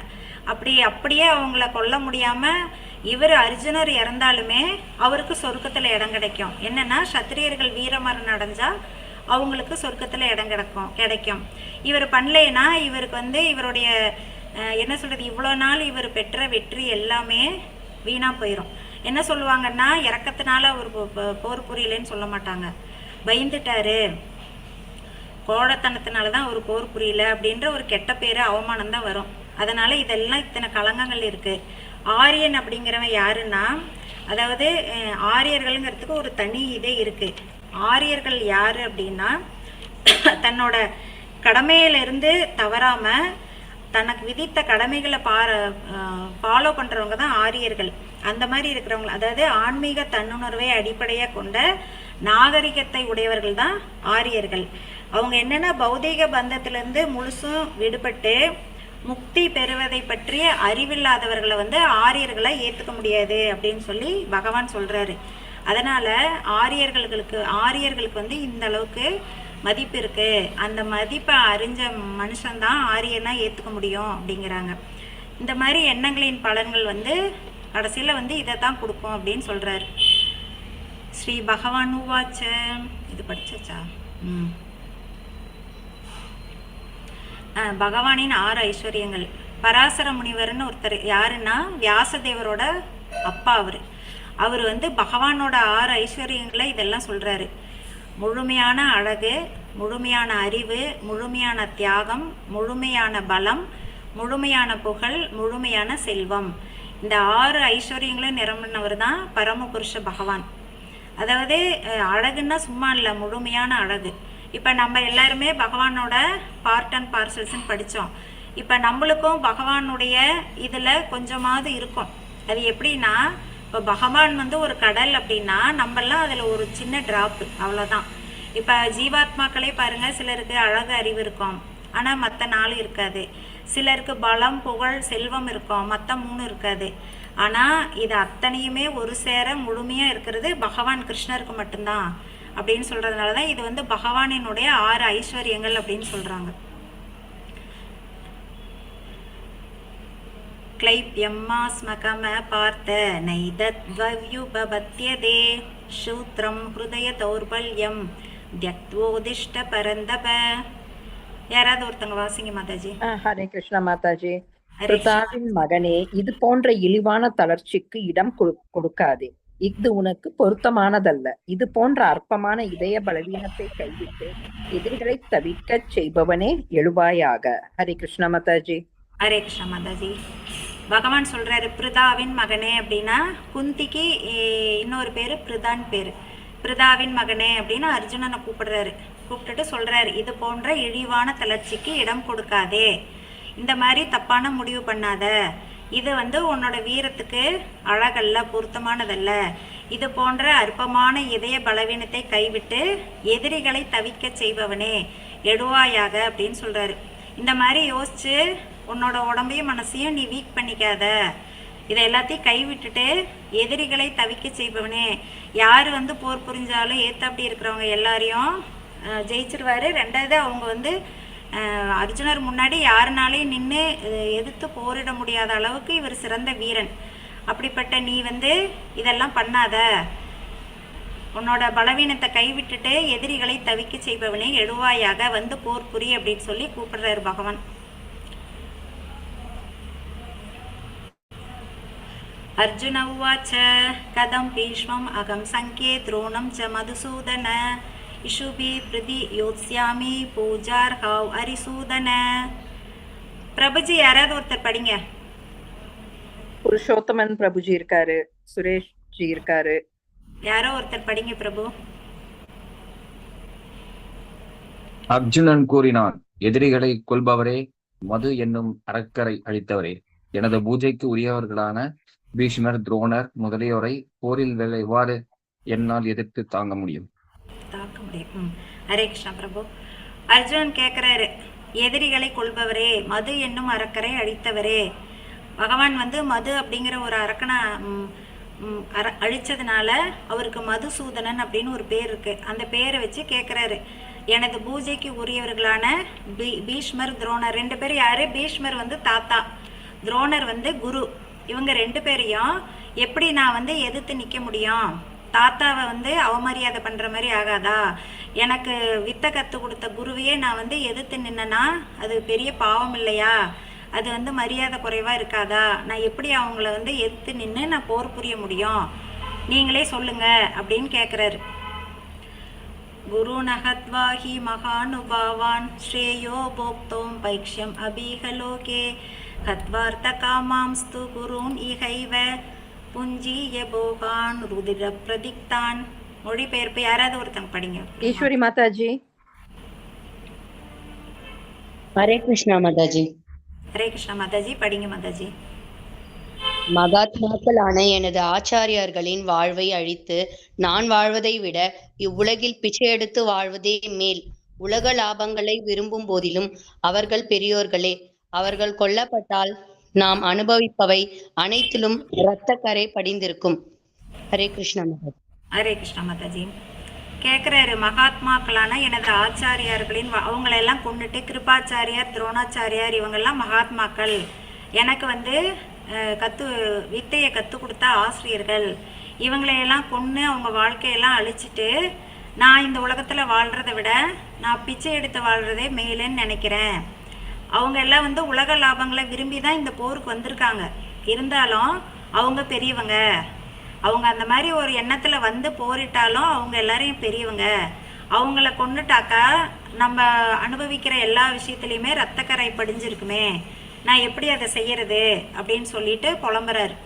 அப்படியே அவங்கள கொல்ல முடியாமல் அர்ஜுனர் இறந்தாலுமே அவருக்கு சொர்க்கத்தில் இடம் கிடைக்கும். என்னென்னா சத்திரியர்கள் வீரமரணம் அடைஞ்சால் அவங்களுக்கு சொர்க்கத்தில் இடம் கிடைக்கும். இவர் பண்ணலைன்னா இவருக்கு வந்து இவருடைய என்ன சொல்கிறது, இவ்வளோ நாள் இவர் பெற்ற வெற்றி எல்லாமே வீணாக போயிடும். என்ன சொல்லுவாங்கன்னா, இறக்கத்தினால அவர் போர் புரியலைன்னு சொல்ல மாட்டாங்க, பயந்துட்டாரு, கோடத்தனத்தினால தான் அவர் போர் புரியல அப்படின்ற ஒரு கெட்ட பேர், அவமானம் தான் வரும். அதனால் இதெல்லாம் இத்தனை களங்கங்கள் இருக்குது. ஆரியன் அப்படிங்கிறவன் யாருன்னா, அதாவது ஆரியர்கள்ங்கிறதுக்கு ஒரு தனி இதே இருக்குது. ஆரியர்கள் யார் அப்படின்னா, தன்னோட கடமையிலிருந்து தவறாமல் தனக்கு விதித்த கடமைகளை ஃபாலோ பண்ணுறவங்க தான் ஆரியர்கள். அந்த மாதிரி இருக்கிறவங்க, அதாவது ஆன்மீக தன்னுணர்வை அடிப்படையாக கொண்ட நாகரிகத்தை உடையவர்கள் தான் ஆரியர்கள். அவங்க என்னென்னா, பௌதீக பந்தத்திலேருந்து முழுசும் விடுபட்டு முக்தி பெறுவதை பற்றிய அறிவில்லாதவர்களை வந்து ஆரியர்களை ஏற்றுக்க முடியாது அப்படின்னு சொல்லி பகவான் சொல்கிறாரு. அதனால் ஆரியர்களுக்கு வந்து இந்த அளவுக்கு மதிப்பு இருக்குது. அந்த மதிப்பை அறிஞ்ச மனுஷன்தான் ஆரியனா ஏற்றுக்க முடியும் அப்படிங்கிறாங்க. இந்த மாதிரி எண்ணங்களின் பலன்கள் வந்து கடைசியில் வந்து இதை தான் கொடுக்கும் அப்படின்னு சொல்கிறாரு. ஸ்ரீ பகவான் உவாச்ச, இது படிச்சாச்சா? பகவானின் 6 ஐஸ்வர்யங்கள். பராசர முனிவர்னு ஒருத்தர், யாருன்னா வியாசதேவரோட அப்பா. அவர் வந்து பகவானோட 6 ஐஸ்வர்யங்களை இதெல்லாம் சொல்கிறாரு. முழுமையான அழகு, முழுமையான அறிவு, முழுமையான தியாகம், முழுமையான பலம், முழுமையான புகழ், முழுமையான செல்வம். இந்த 6 ஐஸ்வர்யங்களும் நிரம்பினவர் தான் பரமபுருஷ பகவான். அதாவது அழகுன்னா சும்மா இல்லை, முழுமையான அழகு. இப்போ நம்ம எல்லாருமே பகவானோட பார்ட் அண்ட் பார்சல்ஸ்ன்னு படித்தோம். இப்போ நம்மளுக்கும் பகவானுடைய இதில் கொஞ்சமாவது இருக்கும். அது எப்படின்னா, இப்போ பகவான் வந்து ஒரு கடல் அப்படின்னா நம்மெல்லாம் அதில் ஒரு சின்ன ட்ராப்பு, அவ்வளோதான். இப்போ ஜீவாத்மாக்களே பாருங்கள், சிலருக்கு அழகு அறிவு இருக்கும் ஆனால் மற்ற 4 இருக்காது. சிலருக்கு பலம் புகழ் செல்வம் இருக்கும், மற்ற 3 இருக்காது. ஆனால் இது அத்தனையுமே ஒரு சேர முழுமையாக இருக்கிறது பகவான் கிருஷ்ணருக்கு மட்டும்தான் அப்படின்னு சொல்கிறதுனால தான் இது வந்து பகவானினுடைய 6 ஐஸ்வர்யங்கள் அப்படின்னு சொல்கிறாங்க. क्लैप्यम्मास्मकम पार्थ नैदद्वव्युपपद्यते शूत्रं हृदय दौर्बल्यं त्यक्त्वोदिष्ट परन्दप. யாராவது ஒருத்தங்க வாசிங்க மாதாஜி. ஹரே கிருஷ்ணா மாதாஜி. ஹரே பிருதாவின் மகனே, இது போன்ற இழிவான தளர்ச்சிக்கு இடம் கொடுக்காதே. இது உனக்கு பொருத்தமானதல்ல. இது போன்ற அற்பமான இதய பலவீனத்தை கைவிட்டு எதிரிகளை தவிர்க்க செய்பவனே எழுவாயாக. ஹரே கிருஷ்ணா மாதாஜி. ஹரே கிருஷ்ணா மாதாஜி. பகவான் சொல்றாரு பிருதாவின் மகனே அப்படின்னா, குந்திக்கு இன்னொரு பேரு பிருதான் பேரு. பிருதாவின் மகனே அப்படின்னு அர்ஜுனனை கூப்பிட்டுட்டு சொல்றாரு, இது போன்ற இழிவான தளர்ச்சிக்கு இடம் கொடுக்காதே, இந்த மாதிரி தப்பான முடிவு பண்ணாத, இது வந்து உன்னோட வீரத்துக்கு அழகல்ல, பொருத்தமானதல்ல. இது போன்ற அற்பமான இதய பலவீனத்தை கைவிட்டு எதிரிகளை தவிக்க செய்பவனே எழுவாயாக அப்படின்னு சொல்றாரு. இந்த மாதிரி யோசிச்சு உன்னோட உடம்பையும் மனசையும் நீ வீக் பண்ணிக்காத, இதை எல்லாத்தையும் கைவிட்டுட்டு எதிரிகளை தவிக்க செய்பவனே. யார் வந்து போர் புரிஞ்சாலும் ஏத்தாப்படி இருக்கிறவங்க எல்லாரையும் ஜெயிச்சிருவாரு. ரெண்டாவது அவங்க வந்து அர்ஜுனர் முன்னாடி யாருனாலையும் நின்று எதிர்த்து போரிட முடியாத அளவுக்கு இவர் சிறந்த வீரன். அப்படிப்பட்ட நீ வந்து இதெல்லாம் பண்ணாத, உன்னோட பலவீனத்தை கைவிட்டுட்டு எதிரிகளை தவிக்க செய்பவனே எழுவாயாக, வந்து போர் புரி அப்படின்னு சொல்லி கூப்பிடுறாரு பகவான். अर्जुन उवाच कदं भीष्मम् अहं संख्ये द्रोणं च मधुसूदन इषुभिः प्रतियोत्स्यामि पूजार्हौ हरिसूदन. பிரபுஜி யாராவது ஒருத்தர் படிங்க. புருஷோத்தமன் பிரபுஜி இருக்காரு, சுரேஷ் ஜி இருக்காரு, யாரோ ஒருத்தர் படிங்க பிரபு. அர்ஜுனன் கூறினான், எதிரிகளை கொல்பவரே, மது என்னும் அரக்கரை அழித்தவரே, எனது பூஜைக்கு உரியவர்களான பீஷ்மர் துரோணர் முதலியோரை போரில் எவ்வாறு என்னால் எதிர்த்து தாங்க முடியும்? ஹரே கிருஷ்ணா பிரபு. அர்ஜுனன் கேட்கிறாரு, எதிரிகளை கொல்பவரே, மது என்னும் அரக்கரை அழித்தவரே. பகவான் வந்து மது அப்படிங்கிற ஒரு அரக்கனை அழிச்சதுனால அவருக்கு மதுசூதனன் அப்படின்னு ஒரு பேர் இருக்கு. அந்த பேரை வச்சு கேட்கிறாரு, எனது பூஜைக்கு உரியவர்களான பீஷ்மர் துரோணர் 2 பேர் யாரு? பீஷ்மர் வந்து தாத்தா, துரோணர் வந்து குரு. இவங்க 2 பேரையும் எப்படி நான் வந்து எதிர்த்து நிற்க முடியும்? தாத்தாவை வந்து அவமரியாதை பண்ணுற மாதிரி ஆகாதா? எனக்கு வித்தை கற்றுக் கொடுத்த குருவையே நான் வந்து எதிர்த்து நின்னேன்னா அது பெரிய பாவம் இல்லையா? அது வந்து மரியாதை குறைவாக இருக்காதா? நான் எப்படி அவங்கள வந்து எதிர்த்து நின்று நான் போர் புரிய முடியும்? நீங்களே சொல்லுங்க அப்படின்னு கேட்குறாரு. குரு நகத்வாஹி மகானுபாவான் ஸ்ரேயோ போக்தோம் பைக்ஷம் அபீகலோகே ஹத்வார்த்த காமாம்ஸ்து குருன் இகைவ புஞ்சிய போகான் ருதிர பிரதிக்தான். மொழிபெயர்ப்பு யாராவது ஒருத்தங்க படிங்க. ஈஸ்வரி மாதாஜி. ஹரே கிருஷ்ணா மாதாஜி. ஹரே கிருஷ்ணா மாதாஜி, படிங்க மாதாஜி. மகாத்மாக்களான எனது ஆச்சாரியார்களின் வாழ்வை அழித்து நான் வாழ்வதை விட இவ்வுலகில் பிச்சை எடுத்து வாழ்வதே மேல். உலக லாபங்களை விரும்பும் போதிலும் அவர்கள் பெரியோர்களே. அவர்கள் கொல்லப்பட்டால் நாம் அனுபவிப்பவை அனைத்திலும் இரத்த கரை படிந்திருக்கும். ஹரே கிருஷ்ணா மாதாஜி. ஹரே கிருஷ்ணா மாதாஜி. கேட்குறாரு, மகாத்மாக்களான எனது ஆச்சாரியார்களின் அவங்களெல்லாம் கொண்டுட்டு கிருபாச்சாரியார் துரோணாச்சாரியார் இவங்கெல்லாம் மகாத்மாக்கள். எனக்கு வந்து வித்தையை கற்றுக் கொடுத்த ஆசிரியர்கள். இவங்களையெல்லாம் கொன்று அவங்க வாழ்க்கையெல்லாம் அழிச்சிட்டு நான் இந்த உலகத்தில் வாழ்கிறத விட நான் பிச்சை எடுத்து வாழ்கிறதே மேலேன்னு நினைக்கிறேன். அவங்க எல்லாம் வந்து உலக லாபங்களை விரும்பி தான் இந்த போருக்கு வந்திருக்காங்க. இருந்தாலும் அவங்க பெரியவங்க. அவங்க அந்த மாதிரி ஒரு எண்ணத்தில் வந்து போரிட்டாலும் அவங்க எல்லாரையும் பெரியவங்க. அவங்கள கொண்டுட்டாக்கா நம்ம அனுபவிக்கிற எல்லா விஷயத்துலையுமே ரத்தக்கரை படிஞ்சிருக்குமே. நான் எப்படி அதை செய்யறது அப்படின்னு சொல்லிட்டு புலம்புறாரு.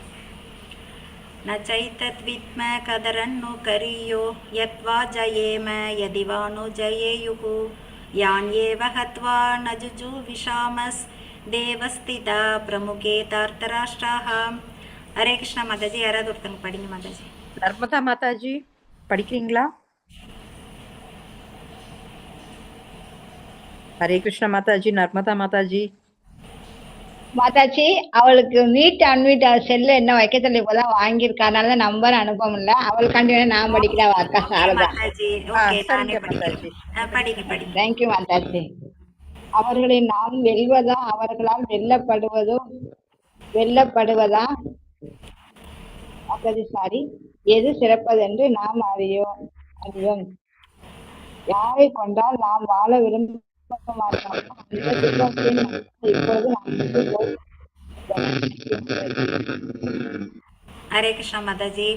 ந சைதத் வித்ம கதரன்னு கரியோ யத்வா ஜயேம யதிவானு ஜயேயுகு யான் ஏவ ஹத்வா நஜுஜு விஷாமஸ் தேவஸ்திதா பிரமுகே தார்த்தராஷ்டிராஹ. ஹரே கிருஷ்ணா மாதாஜி. யாராவது ஒருத்தங்க படிங்க மாதாஜி. நர்மதா மாதாஜி படிக்கிறீங்களா? ஹரே கிருஷ்ணா மாதாஜி. நர்மதா மாதாஜி. மாதாஜி, அவளுக்கு மீட் அன்மீட் செல்ல என்ன வைக்க சொல்லி இப்பதான் வாங்கியிருக்கா, அதனால நம்பர் அனுப்ப முடியல. அவளுக்காண்டி வேணா நான் படிக்கிறேன் அக்கா சாரதா. மாதாஜி ஓகே, நானே சரிங்க படிக்கிறேன். மாதாஜி. படிங்க. தேங்க்யூ மாதாஜி. அவர்களை நாம் வெல்வதா அவர்களால் வெல்லப்படுவதா மாதாஜி சாரி எது சிறப்பதென்று நாம் அறியோம். யாரை கொண்டால் நாம் வாழ விரும்ப மாட்டோமோ அந்த துன்பத்தின் இப்போது நமக்கு போய் ஹரே கிருஷ்ணா மாதாஜி.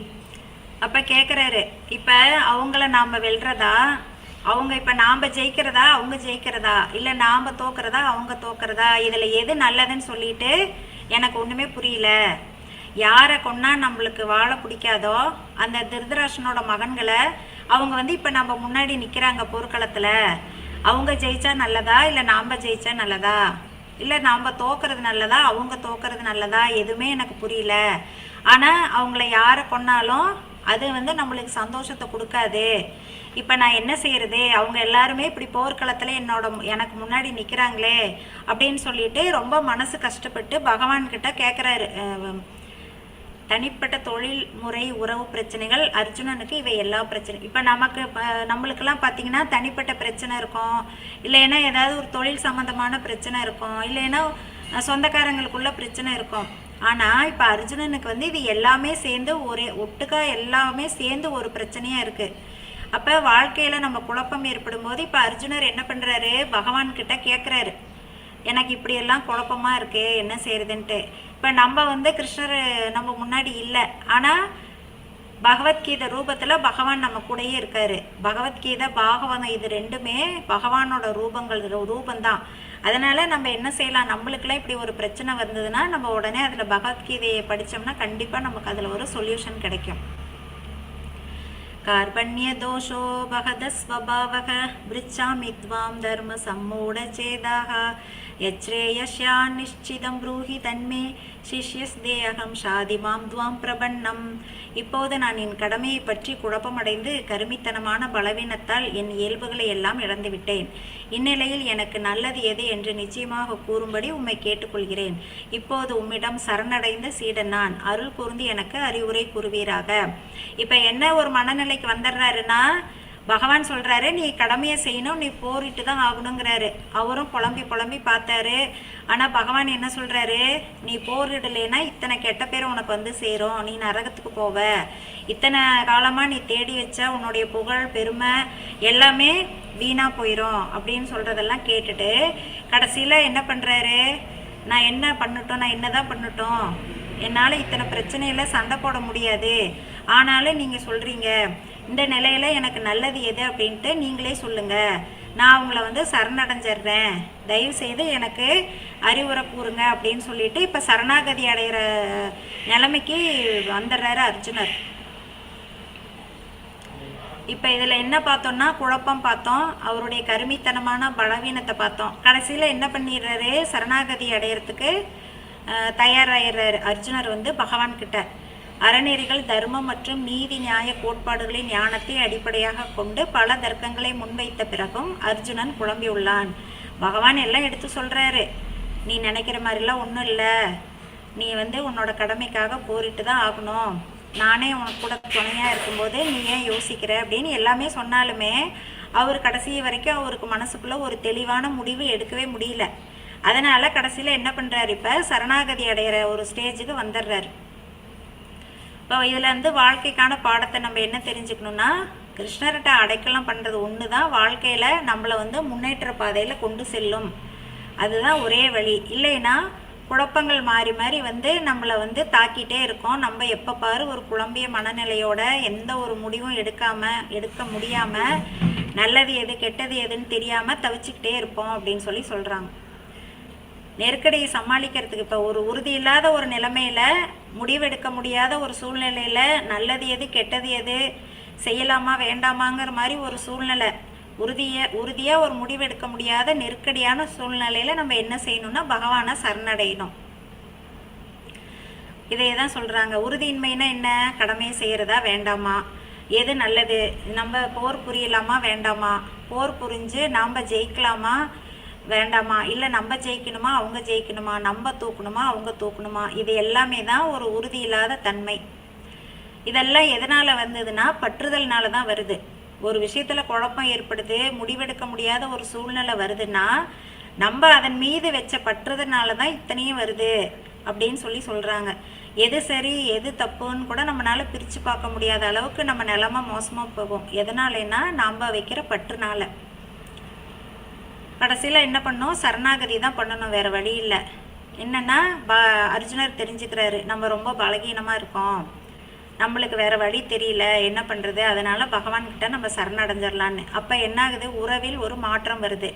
அப்ப கேக்குறாரு, இப்ப அவங்கள நாம வெல்றதா, அவங்க இப்ப நாம ஜெயிக்கிறதா, அவங்க ஜெயிக்கிறதா, இல்ல நாம தோக்குறதா, அவங்க தோக்குறதா, இதுல எது நல்லதுன்னு சொல்லிட்டு எனக்கு ஒண்ணுமே புரியல. யாரை கொன்னா நம்மளுக்கு வாழ பிடிக்காதோ அந்த திருதராஷ்டனோட மகன்களை அவங்க வந்து இப்ப நம்ம முன்னாடி நிக்கிறாங்க போர்க்களத்துல, அவங்க ஜெயிச்சா நல்லதா இல்ல நாம ஜெயிச்சா நல்லதா, இல்ல நாம தோக்குறது நல்லதா அவங்க தோக்குறது நல்லதா, எதுவுமே எனக்கு புரியல. ஆனா அவங்கள யாரை கொன்னாலும் அது வந்து நம்மளுக்கு சந்தோஷத்தை கொடுக்காது. இப்ப நான் என்ன செய்யறது, அவங்க எல்லாருமே இப்படி போர்க்களத்துல எனக்கு முன்னாடி நிக்கிறாங்களே அப்படின்னு சொல்லிட்டு ரொம்ப மனசு கஷ்டப்பட்டு பகவான் கிட்ட கேக்குறாரு. தனிப்பட்ட தொழில் முறை உறவு பிரச்சனைகள் அர்ஜுனனுக்கு இவை எல்லா பிரச்சனை. இப்போ நம்மளுக்கெல்லாம் பார்த்தீங்கன்னா தனிப்பட்ட பிரச்சனை இருக்கும், இல்லைன்னா ஏதாவது ஒரு தொழில் சம்மந்தமான பிரச்சனை இருக்கும், இல்லைன்னா சொந்தக்காரங்களுக்குள்ள பிரச்சனை இருக்கும். ஆனால் இப்போ அர்ஜுனனுக்கு வந்து இது எல்லாமே சேர்ந்து ஒட்டுக்கா எல்லாமே சேர்ந்து ஒரு பிரச்சனையாக இருக்குது. அப்போ வாழ்க்கையில் நம்ம குழப்பம் ஏற்படும் போது இப்போ அர்ஜுனர் என்ன பண்ணுறாரு, பகவான் கிட்ட கேட்குறாரு, எனக்கு இப்படியெல்லாம் குழப்பமா இருக்கு, என்ன செய்யறதுன்ட்டு. இப்போ நம்ம வந்து கிருஷ்ணர் நம்ம முன்னாடி இல்லை, ஆனால் பகவத்கீதை ரூபத்தில் பகவான் நம்ம கூடயே இருக்காரு. பகவத்கீதை பாகவதம் இது ரெண்டுமே பகவானோட ரூபந்தான். அதனால நம்ம என்ன செய்யலாம், நம்மளுக்குலாம் இப்படி ஒரு பிரச்சனை வந்ததுன்னா நம்ம உடனே அதில் பகவத்கீதையை படித்தோம்னா கண்டிப்பாக நமக்கு அதில் ஒரு சொல்யூஷன் கிடைக்கும். कार्पण्य दोषो बहदस्वभावः पृच्छामि त्वां धर्म सम्मूढचेदाः यच्छ्रेयस्यान् निश्चितं ब्रूहि तन्मे சிஷ்யஸ்தேகம் ஷாதிமாம் துவாம் பிரபன்னம். இப்போது நான் என் கடமையை பற்றி குழப்பமடைந்து கருமித்தனமான பலவீனத்தால் என் இயல்புகளை எல்லாம் இழந்துவிட்டேன். இந்நிலையில் எனக்கு நல்லது எது என்று நிச்சயமாக கூறும்படி உம்மை கேட்டுக்கொள்கிறேன். இப்போது உம்மிடம் சரணடைந்த சீடன் நான், அருள் கூர்ந்து எனக்கு அறிவுரை கூறுவீராக. இப்போ என்ன ஒரு மனநிலைக்கு வந்துடுறாருன்னா, பகவான் சொல்றாரு நீ கடமையை செய்யணும், நீ போரிட்டு தான் ஆகணுங்கிறாரு. அவரும் புலம்பி பார்த்தாரு. ஆனா பகவான் என்ன சொல்றாரு, நீ போரிடலைன்னா இத்தனை கெட்ட பேர் உனக்கு வந்து சேரும், நீ நரகத்துக்கு போவ, இத்தனை காலமா நீ தேடி வச்ச உன்னுடைய புகழ் பெருமை எல்லாமே வீணா போயிடும் அப்படின்னு சொல்றதெல்லாம் கேட்டுட்டு கடைசியில என்ன பண்றாரு, நான் என்ன பண்ணட்டும், நான் என்னதான் பண்ணட்டும், என்னால் இத்தனை பிரச்சனையில் சண்டை போட முடியாது, ஆனாலும் நீங்கள் சொல்கிறீங்க இந்த நிலையில் எனக்கு நல்லது எது அப்படின்ட்டு நீங்களே சொல்லுங்கள், நான் உங்களை வந்து சரணடைஞ்சிட்றேன், தயவு செய்து எனக்கு அறிவுரை கூறுங்க அப்படின்னு சொல்லிட்டு இப்போ சரணாகதி அடைகிற நிலைமைக்கு வந்துடுறாரு அர்ஜுனர். இப்போ இதில் என்ன பார்த்தோம்னா குழப்பம் பார்த்தோம், அவருடைய கருமித்தனமான பலவீனத்தை பார்த்தோம். கடைசியில் என்ன பண்ணிடுறாரு, சரணாகதி அடையிறதுக்கு தயாராகிறார் அர்ஜுனர் வந்து பகவான் கிட்ட. அறநெறிகள் தர்மம் மற்றும் நீதி நியாய கோட்பாடுகளின் ஞானத்தை அடிப்படையாக கொண்டு பல தர்க்கங்களை முன்வைத்த பிறகும் அர்ஜுனன் குழம்பியுள்ளான். பகவான் எல்லாம் எடுத்து சொல்றாரு, நீ நினைக்கிற மாதிரிலாம் ஒன்றும் இல்லை, நீ வந்து உன்னோட கடமைக்காக போரிட்டு தான் ஆகணும், நானே உனக்கு கூட துணையாக இருக்கும்போது நீ ஏன் யோசிக்கிற அப்படின்னு எல்லாமே சொன்னாலுமே அவர் கடைசி வரைக்கும் அவருக்கு மனசுக்குள்ள ஒரு தெளிவான முடிவு எடுக்கவே முடியல. அதனால கடைசியில் என்ன பண்ணுறாரு, இப்போ சரணாகதி அடைகிற ஒரு ஸ்டேஜுக்கு வந்துடுறாரு. இப்போ இதில் வந்து வாழ்க்கைக்கான பாடத்தை நம்ம என்ன தெரிஞ்சுக்கணும்னா, கிருஷ்ணர்கிட்ட அடைக்கலம் பண்ணுறது ஒன்று தான் வாழ்க்கையில் நம்மளை வந்து முன்னேற்ற பாதையில் கொண்டு செல்லும், அதுதான் ஒரே வழி. இல்லைன்னா குழப்பங்கள் மாறி மாறி வந்து நம்மளை வந்து தாக்கிட்டே இருக்கோம். நம்ம எப்போ பாரு ஒரு குழம்பிய மனநிலையோட எந்த ஒரு முடிவும் எடுக்க முடியாமல் நல்லது எது கெட்டது எதுன்னு தெரியாமல் தவிச்சுக்கிட்டே இருப்போம் அப்படின்னு சொல்லி சொல்கிறாங்க. நெருக்கடியை சமாளிக்கிறதுக்கு இப்போ ஒரு உறுதி இல்லாத ஒரு நிலைமையில, முடிவெடுக்க முடியாத ஒரு சூழ்நிலையில நல்லது எது கெட்டது எது செய்யலாமா வேண்டாமாங்கிற மாதிரி ஒரு சூழ்நிலை, உறுதியா ஒரு முடிவெடுக்க முடியாத நெருக்கடியான சூழ்நிலையில நம்ம என்ன செய்யணும்னா பகவானை சரணடையணும். இதையே தான் சொல்றாங்க. உறுதியின்மைனா என்ன? கடமையை செய்யறதா வேண்டாமா, எது நல்லது, நம்ம போர் புரியலாமா வேண்டாமா, போர் புரிஞ்சு நாம் ஜெயிக்கலாமா வேண்டாமா, இல்லை நம்ம ஜெயிக்கணுமா அவங்க ஜெயிக்கணுமா, நம்ம தூக்கணுமா அவங்க தூக்கணுமா, இது எல்லாமே தான் ஒரு உறுதி இல்லாத தன்மை. இதெல்லாம் எதனால் வந்ததுன்னா பற்றுதல்னால தான் வருது. ஒரு விஷயத்தில் குழப்பம் ஏற்படுது, முடிவெடுக்க முடியாத ஒரு சூழ்நிலை வருதுன்னா நம்ம அதன் மீது வச்ச பற்றுதல்னால தான் இத்தனையும் வருது அப்படின்னு சொல்கிறாங்க. எது சரி எது தப்புன்னு கூட நம்மளால் பிரித்து பார்க்க முடியாத அளவுக்கு நம்ம நிலமை மோசமாக போகும். எதனாலன்னா நாம் வைக்கிற பற்றுனால. கடைசியில் என்ன பண்ணோம்? சரணாகதி தான் பண்ணணும், வேறு வழி இல்லை. என்னென்னா அர்ஜுனர் தெரிஞ்சுக்கிறாரு நம்ம ரொம்ப பலகீனமாக இருக்கோம், நம்மளுக்கு வேறு வழி தெரியல என்ன பண்ணுறது, அதனால் பகவான்கிட்ட நம்ம சரணடைஞ்சிடலான்னு. அப்போ என்ன ஆகுது? உறவில் ஒரு மாற்றம் வருது.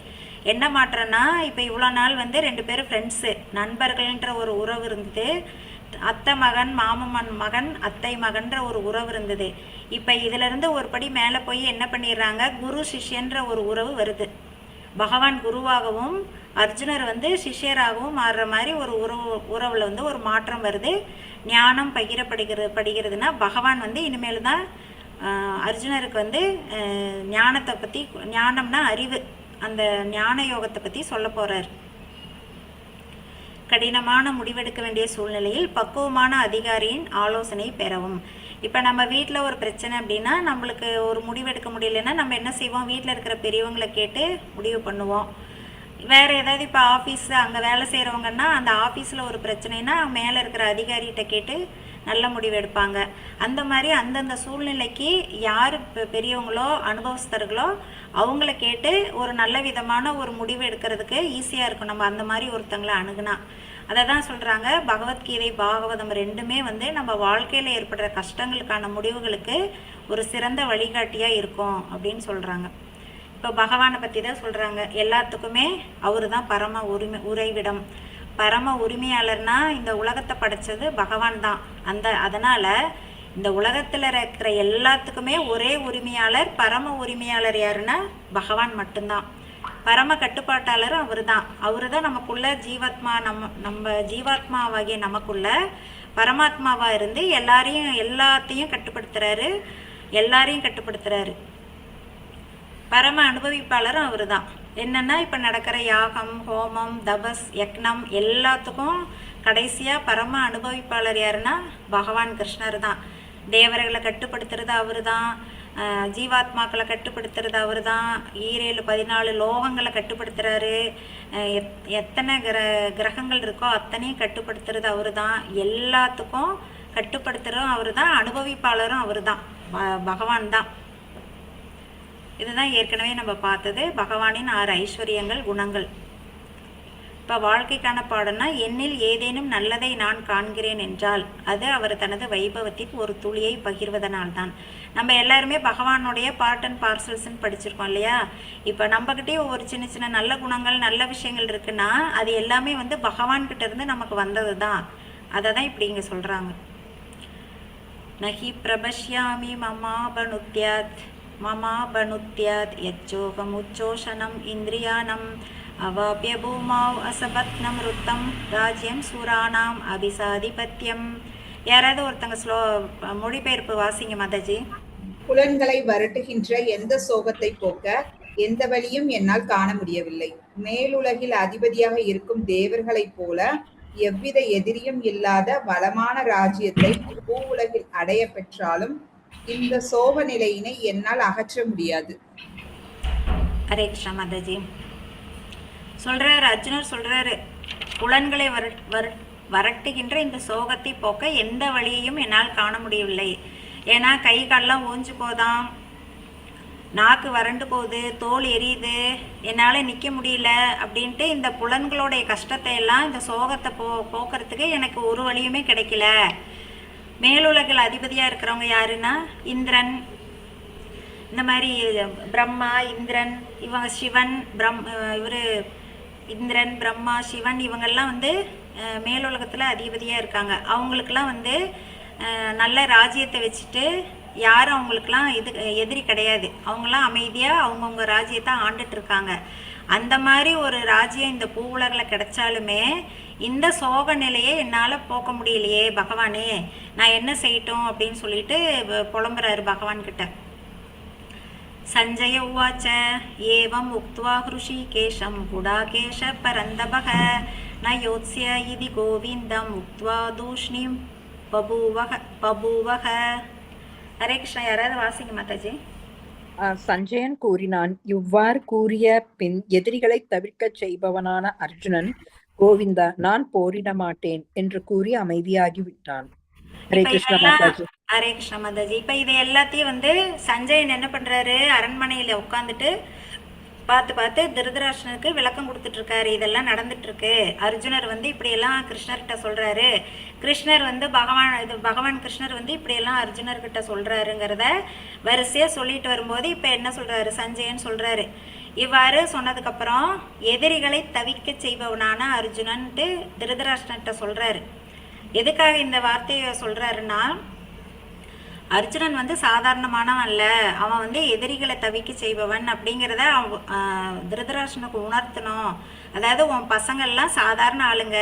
என்ன மாற்றம்னா, இப்போ இவ்வளோ நாள் 2 பேரும் ஃப்ரெண்ட்ஸு, நண்பர்கள்ன்ற ஒரு உறவு இருந்தது. அத்தை மகன் மாமன் மகன் அத்தை மகன்ற ஒரு உறவு இருந்தது. இப்போ இதிலிருந்து ஒரு படி மேலே போய் என்ன பண்ணிடுறாங்க? குரு சிஷ்யன்ற ஒரு உறவு வருது. பகவான் குருவாகவும் அர்ஜுனர் சிஷ்யராகவும் மாறுற மாதிரி ஒரு உறவில் ஒரு மாற்றம் வருது. ஞானம் பகிரப்படுகிறதுனா பகவான் இனிமேல் தான் அர்ஜுனருக்கு ஞானத்தை பற்றி, ஞானம்னா அறிவு, அந்த ஞான யோகத்தை பற்றி சொல்ல போகிறார். கடினமான முடிவெடுக்க வேண்டிய சூழ்நிலையில் பக்குவமான அதிகாரியின் ஆலோசனை பெறவும். இப்போ நம்ம வீட்டில் ஒரு பிரச்சனை அப்படின்னா நம்மளுக்கு ஒரு முடிவெடுக்க முடியலன்னா நம்ம என்ன செய்வோம்? வீட்டில் இருக்கிற பெரியவங்களை கேட்டு முடிவு பண்ணுவோம். வேறு ஏதாவது இப்போ ஆஃபீஸு அங்கே வேலை செய்கிறவங்கன்னா அந்த ஆஃபீஸில் ஒரு பிரச்சனைனா மேலே இருக்கிற அதிகாரிகிட்ட கேட்டு நல்ல முடிவு எடுப்பாங்க. அந்த மாதிரி அந்தந்த சூழ்நிலைக்கு யார் பெரியவங்களோ அனுபவஸ்தர்களோ அவங்கள கேட்டு ஒரு நல்ல விதமான ஒரு முடிவு எடுக்கிறதுக்கு ஈஸியாக இருக்கும் நம்ம அந்த மாதிரி ஒருத்தங்களை அணுகுனா. அதை தான் சொல்கிறாங்க, பகவத்கீதை பாகவதம் ரெண்டுமே நம்ம வாழ்க்கையில் ஏற்படுற கஷ்டங்களுக்கான முடிவுகளுக்கு ஒரு சிறந்த வழிகாட்டியாக இருக்கும் அப்படின்னு சொல்கிறாங்க. இப்போ பகவானை பற்றி தான் சொல்கிறாங்க. எல்லாத்துக்குமே அவர் தான் பரம உறைவிடம், பரம உரிமையாளர்னா இந்த உலகத்தை படைச்சது பகவான் தான். அதனால் இந்த உலகத்தில் இருக்கிற எல்லாத்துக்குமே ஒரே உரிமையாளர், பரம உரிமையாளர் யாருன்னா பகவான் மட்டும்தான். பரம கட்டுப்பாட்டாளரும் அவர் தான். அவரு தான் நமக்குள்ள ஜீவாத்மா, நம்ம ஜீவாத்மாவாகிய நமக்குள்ள பரமாத்மாவாக இருந்து எல்லாத்தையும் கட்டுப்படுத்துறாரு. பரம அனுபவிப்பாளரும் அவர் தான். என்னன்னா இப்போ நடக்கிற யாகம், ஹோமம், தபஸ், யக்னம் எல்லாத்துக்கும் கடைசியாக பரம அனுபவிப்பாளர் யாருன்னா பகவான் கிருஷ்ணர் தான். தேவர்களை கட்டுப்படுத்துறது அவர் தான், ஜீவாத்மாக்களை கட்டுப்படுத்துறது அவர் தான், 14 லோகங்களை கட்டுப்படுத்துறாரு, எத்தனை கிரகங்கள் இருக்கோ அத்தனையும் கட்டுப்படுத்துறது அவர் தான், எல்லாத்துக்கும் கட்டுப்படுத்துகிறதும் அவர் தான், அனுபவிப்பாளரும் அவர் தான், பகவான் தான். இதுதான் ஏற்கனவே நம்ம பார்த்தது பகவானின் 6 ஐஸ்வர்யங்கள், குணங்கள். இப்போ வாழ்க்கைக்கான பாடம்னா, என்னில் ஏதேனும் நல்லதை நான் காண்கிறேன் என்றால் அது அவர் தனது வைபவத்தின் ஒரு துளியை பகிர்வதனால்தான். நம்ம எல்லாருமே பகவானுடைய பார்ட் அண்ட் பார்சல்ஸ்ன்னு படிச்சிருக்கோம் இல்லையா? இப்போ நம்மக்கிட்டேயும் ஒரு சின்ன சின்ன நல்ல குணங்கள், நல்ல விஷயங்கள் இருக்குன்னா அது எல்லாமே பகவான்கிட்ட இருந்து நமக்கு வந்தது தான். அதை தான் இப்படி இங்கே சொல்கிறாங்க. நஹி பிரபஷ்யாமி மமாபனுத்யாத் யச்சோகம் உச்சோஷனம் இந்திரியானம் அவாபிய பூமாவ் அசபத்னம் ருத்தம் ராஜ்யம் சூரானாம் அபிசாதிபத்தியம். யாராவது ஒருத்தங்க மொழிபெயர்ப்பு வாசிங்க மாதாஜி. புலன்களை வருட்டுகின்ற எந்த சோகத்தை போக்க எந்த வழியும் என்னால் காண முடியவில்லை. மேலுலகில் அதிபதியாக இருக்கும் தேவர்களைப் போல எவ்வித எதிரியும் இல்லாத வளமான ராஜ்யத்தை பூ உலகில் அடைய பெற்றாலும் இந்த சோக நிலையினை என்னால் அகற்ற முடியாது. ஹரே கிருஷ்ணா மாதாஜி. சொல்றாரு அர்ஜுனர், சொல்றாரு புலன்களை வரட்டுகின்ற இந்த சோகத்தை போக்க எந்த வழியையும் என்னால் காண முடியவில்லை. ஏன்னா கை காலெல்லாம் ஓஞ்சு போதாம், நாக்கு வறண்டு போகுது, தோல் எரியுது, என்னால் நிற்க முடியல அப்படின்ட்டு இந்த புலன்களுடைய கஷ்டத்தை எல்லாம், இந்த சோகத்தை போக்குறதுக்கு எனக்கு ஒரு வழியுமே கிடைக்கல. மேலுலகில் அதிபதியாக இருக்கிறவங்க யாருன்னா இந்திரன், இந்த மாதிரி பிரம்மா, இந்திரன், இவங்க சிவன், இவர் இந்திரன், பிரம்மா, சிவன் இவங்கெல்லாம் வந்து மேலுலகத்தில் அதிபதியாக இருக்காங்க. அவங்களுக்கெல்லாம் வந்து நல்ல ராஜ்யத்தை வச்சுட்டு யாரும் அவங்களுக்கெல்லாம் எதிரி கிடையாது. அவங்களாம் அமைதியாக அவங்கவுங்க ராஜ்யத்தை ஆண்டுட்டு இருக்காங்க. அந்த மாதிரி ஒரு ராஜ்யம் இந்த பூ உலகில் கிடைச்சாலுமே இந்த சோக நிலையை என்னால் போக்க முடியலையே பகவானே, நான் என்ன செய்யட்டும் அப்படின்னு சொல்லிட்டு புலம்புறாரு பகவான்கிட்ட. சஞ்சய உவாச்ச ஏவம் உக்த்வா ஹ்ருஷிகேஷம் குடாகேஷ பரந்தபக ந யோத்ஸ்ய இதி கோவிந்தம் உக்த்வா தூஷ்ணிம் பபூவக. ஹரே கிருஷ்ணா. யாராவது வாசிங்க மாதாஜி. சஞ்சயன் கூறினான். இவ்வாறு கூறிய பின் எதிரிகளை தவிர்க்கச் செய்பவனான அர்ஜுனன், கோவிந்தா, நான் போரிட மாட்டேன் என்று கூறி அமைதியாகி விட்டான். ஹரே கிருஷ்ணா மாதாஜி. ஹரே கிருஷ்ணா மாதாஜி. இப்ப இதை எல்லாத்தையும் வந்து சஞ்சயன் என்ன பண்றாரு, அரண்மனையில உட்காந்துட்டு பார்த்து திருதராஷ்டனுக்கு விளக்கம் கொடுத்துட்டு இருக்காரு. இதெல்லாம் நடந்துட்டு இருக்கு. அர்ஜுனர் வந்து இப்படியெல்லாம் கிருஷ்ணர்கிட்ட சொல்றாரு. கிருஷ்ணர் வந்து பகவான் கிருஷ்ணர் வந்து இப்படியெல்லாம் அர்ஜுனர்கிட்ட சொல்றாருங்கிறத வரிசையா சொல்லிட்டு வரும்போது இப்ப என்ன சொல்றாரு, சஞ்சயன் சொல்றாரு. இவ்வாறு சொன்னதுக்கு அப்புறம் எதிரிகளை தவிக்க செய்பவனான அர்ஜுனன்ட்டு திருதராஷ்டன்கிட்ட சொல்றாரு. எதுக்காக இந்த வார்த்தையை சொல்றாருன்னா, அர்ஜுனன் வந்து சாதாரணமானவன் அல்ல, அவன் வந்து எதிரிகளை தவிக்க செய்பவன் அப்படிங்கிறத திருதராஷ்டனுக்கு உணர்த்தணும். அதாவது உன் பசங்கள்லாம் சாதாரண ஆளுங்க,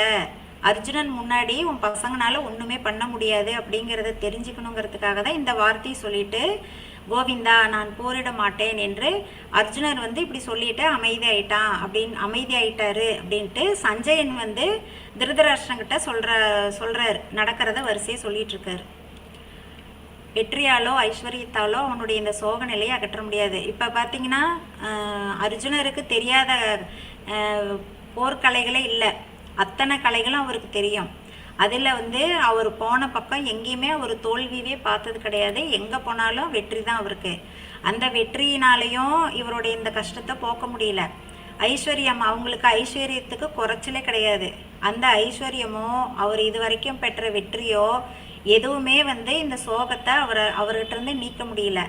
அர்ஜுனன் முன்னாடி உன் பசங்கனால ஒன்றுமே பண்ண முடியாது அப்படிங்கிறத தெரிஞ்சுக்கணுங்கிறதுக்காக தான் இந்த வார்த்தையை சொல்லிட்டு, கோவிந்தா நான் போரிட மாட்டேன் என்று அர்ஜுனர் வந்து இப்படி சொல்லிட்டு அமைதியாயிட்டாரு அப்படின்ட்டு சஞ்சயன் வந்து திருதராஷ்டிரன்கிட்ட சொல்றாரு. நடக்கிறத வரிசையை சொல்லிட்டு இருக்காரு. வெற்றியாலோ ஐஸ்வர்யத்தாலோ அவனுடைய இந்த சோக நிலையை அகற்ற முடியாது. இப்போ பார்த்தீங்கன்னா அர்ஜுனருக்கு தெரியாத போர்க்கலைகளே இல்லை. அத்தனை கலைகளும் அவருக்கு தெரியும். அதில் வந்து அவர் போன பக்கம் எங்கேயுமே அவர் தோல்வியே பார்த்தது கிடையாது. எங்கே போனாலும் வெற்றி தான் அவருக்கு. அந்த வெற்றியினாலையும் இவருடைய இந்த கஷ்டத்தை போக்க முடியல. ஐஸ்வர்யம், அவங்களுக்கு ஐஸ்வர்யத்துக்கு குறைச்சலே கிடையாது. அந்த ஐஸ்வர்யமோ அவர் இது வரைக்கும் பெற்ற வெற்றியோ எதுவுமே வந்து இந்த சோகத்தை அவர்கிட்ட இருந்து நீக்க முடியல.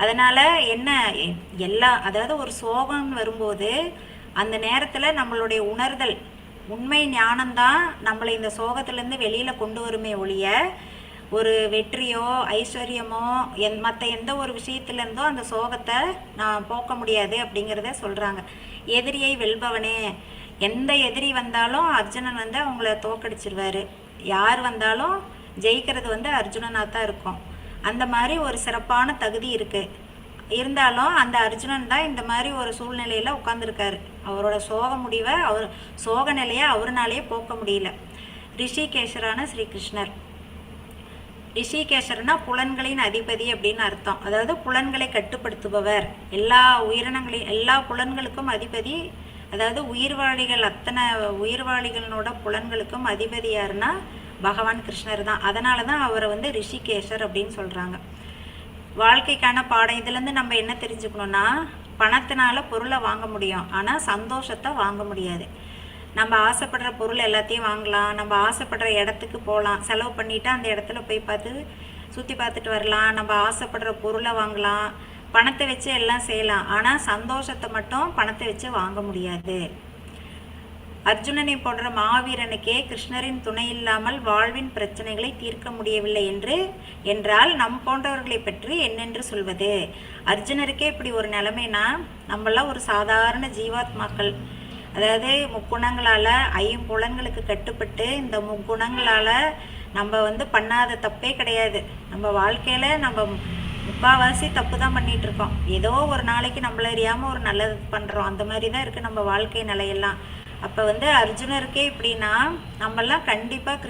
அதனால என்ன அதாவது ஒரு சோகம் வரும்போது அந்த நேரத்தில் நம்மளுடைய உணர்தல், உண்மை ஞானம்தான் நம்மளை இந்த சோகத்திலேருந்து வெளியில் கொண்டு வருமே ஒழிய ஒரு வெற்றியோ ஐஸ்வர்யமோ மற்ற எந்த ஒரு விஷயத்துலேருந்தோ அந்த சோகத்தை நான் போக்க முடியாது அப்படிங்கிறத சொல்கிறாங்க. எதிரியை வெல்பவனே, எந்த எதிரி வந்தாலும் அர்ஜுனன் வந்து அவங்கள தோக்கடிச்சிருவார். யார் வந்தாலும் ஜெயிக்கிறது வந்து அர்ஜுனனாக தான் இருக்கும். அந்த மாதிரி ஒரு சிறப்பான தகுதி இருக்குது. இருந்தாலும் அந்த அர்ஜுனன் தான் இந்த மாதிரி ஒரு சூழ்நிலையில் உட்காந்துருக்காரு. அவரோட சோக நிலையை அவருனாலேயே போக்க முடியல. ரிஷிகேஷரான ஸ்ரீகிருஷ்ணர். ரிஷிகேஷர்னா புலன்களின் அதிபதி அப்படின்னு அர்த்தம். அதாவது புலன்களை கட்டுப்படுத்துபவர், எல்லா புலன்களுக்கும் அதிபதி. அதாவது அத்தனை உயிர்வாழிகளோட புலன்களுக்கும் அதிபதி யாருன்னா பகவான் கிருஷ்ணர் தான். அதனால தான் அவரை வந்து ரிஷிகேஷர் அப்படின்னு சொல்கிறாங்க. வாழ்க்கைக்கான பாடம் இதுலேருந்து நம்ம என்ன தெரிஞ்சுக்கணுன்னா, பணத்தினால பொருளை வாங்க முடியும், ஆனால் சந்தோஷத்தை வாங்க முடியாது. நம்ம ஆசைப்படுற பொருள் எல்லாத்தையும் வாங்கலாம், நம்ம ஆசைப்படுற இடத்துக்கு போகலாம், செலவு பண்ணிவிட்டு அந்த இடத்துல போய் சுற்றி பார்த்துட்டு வரலாம், நம்ம ஆசைப்படுற பொருளை வாங்கலாம், பணத்தை வச்சு எல்லாம் செய்யலாம். ஆனால் சந்தோஷத்தை மட்டும் பணத்தை வச்சு வாங்க முடியாது. அர்ஜுனனை போன்ற மாவீரனுக்கே கிருஷ்ணரின் துணை இல்லாமல் வாழ்வின் பிரச்சனைகளை தீர்க்க முடியவில்லை என்றால் நம் போன்றவர்களை பற்றி என்னென்று சொல்வது? அர்ஜுனருக்கே இப்படி ஒரு நிலைமைனா நம்மளாம் ஒரு சாதாரண ஜீவாத்மாக்கள். அதாவது முக்குணங்களால் ஐம்புலன்களுக்கு கட்டுப்பட்டு இந்த முக்குணங்களால் நம்ம வந்து பண்ணாத தப்பே கிடையாது. நம்ம வாழ்க்கையில் நம்ம முக்கால்வாசி தப்பு தான் பண்ணிகிட்டு இருக்கோம். ஏதோ ஒரு நாளைக்கு நம்மள அறியாமல் ஒரு நல்லது பண்ணுறோம். அந்த மாதிரி தான் இருக்குது நம்ம வாழ்க்கை நிலையெல்லாம். அப்போ வந்து அர்ஜுனருக்கே இப்படின்னா நம்மெல்லாம் கண்டிப்பாக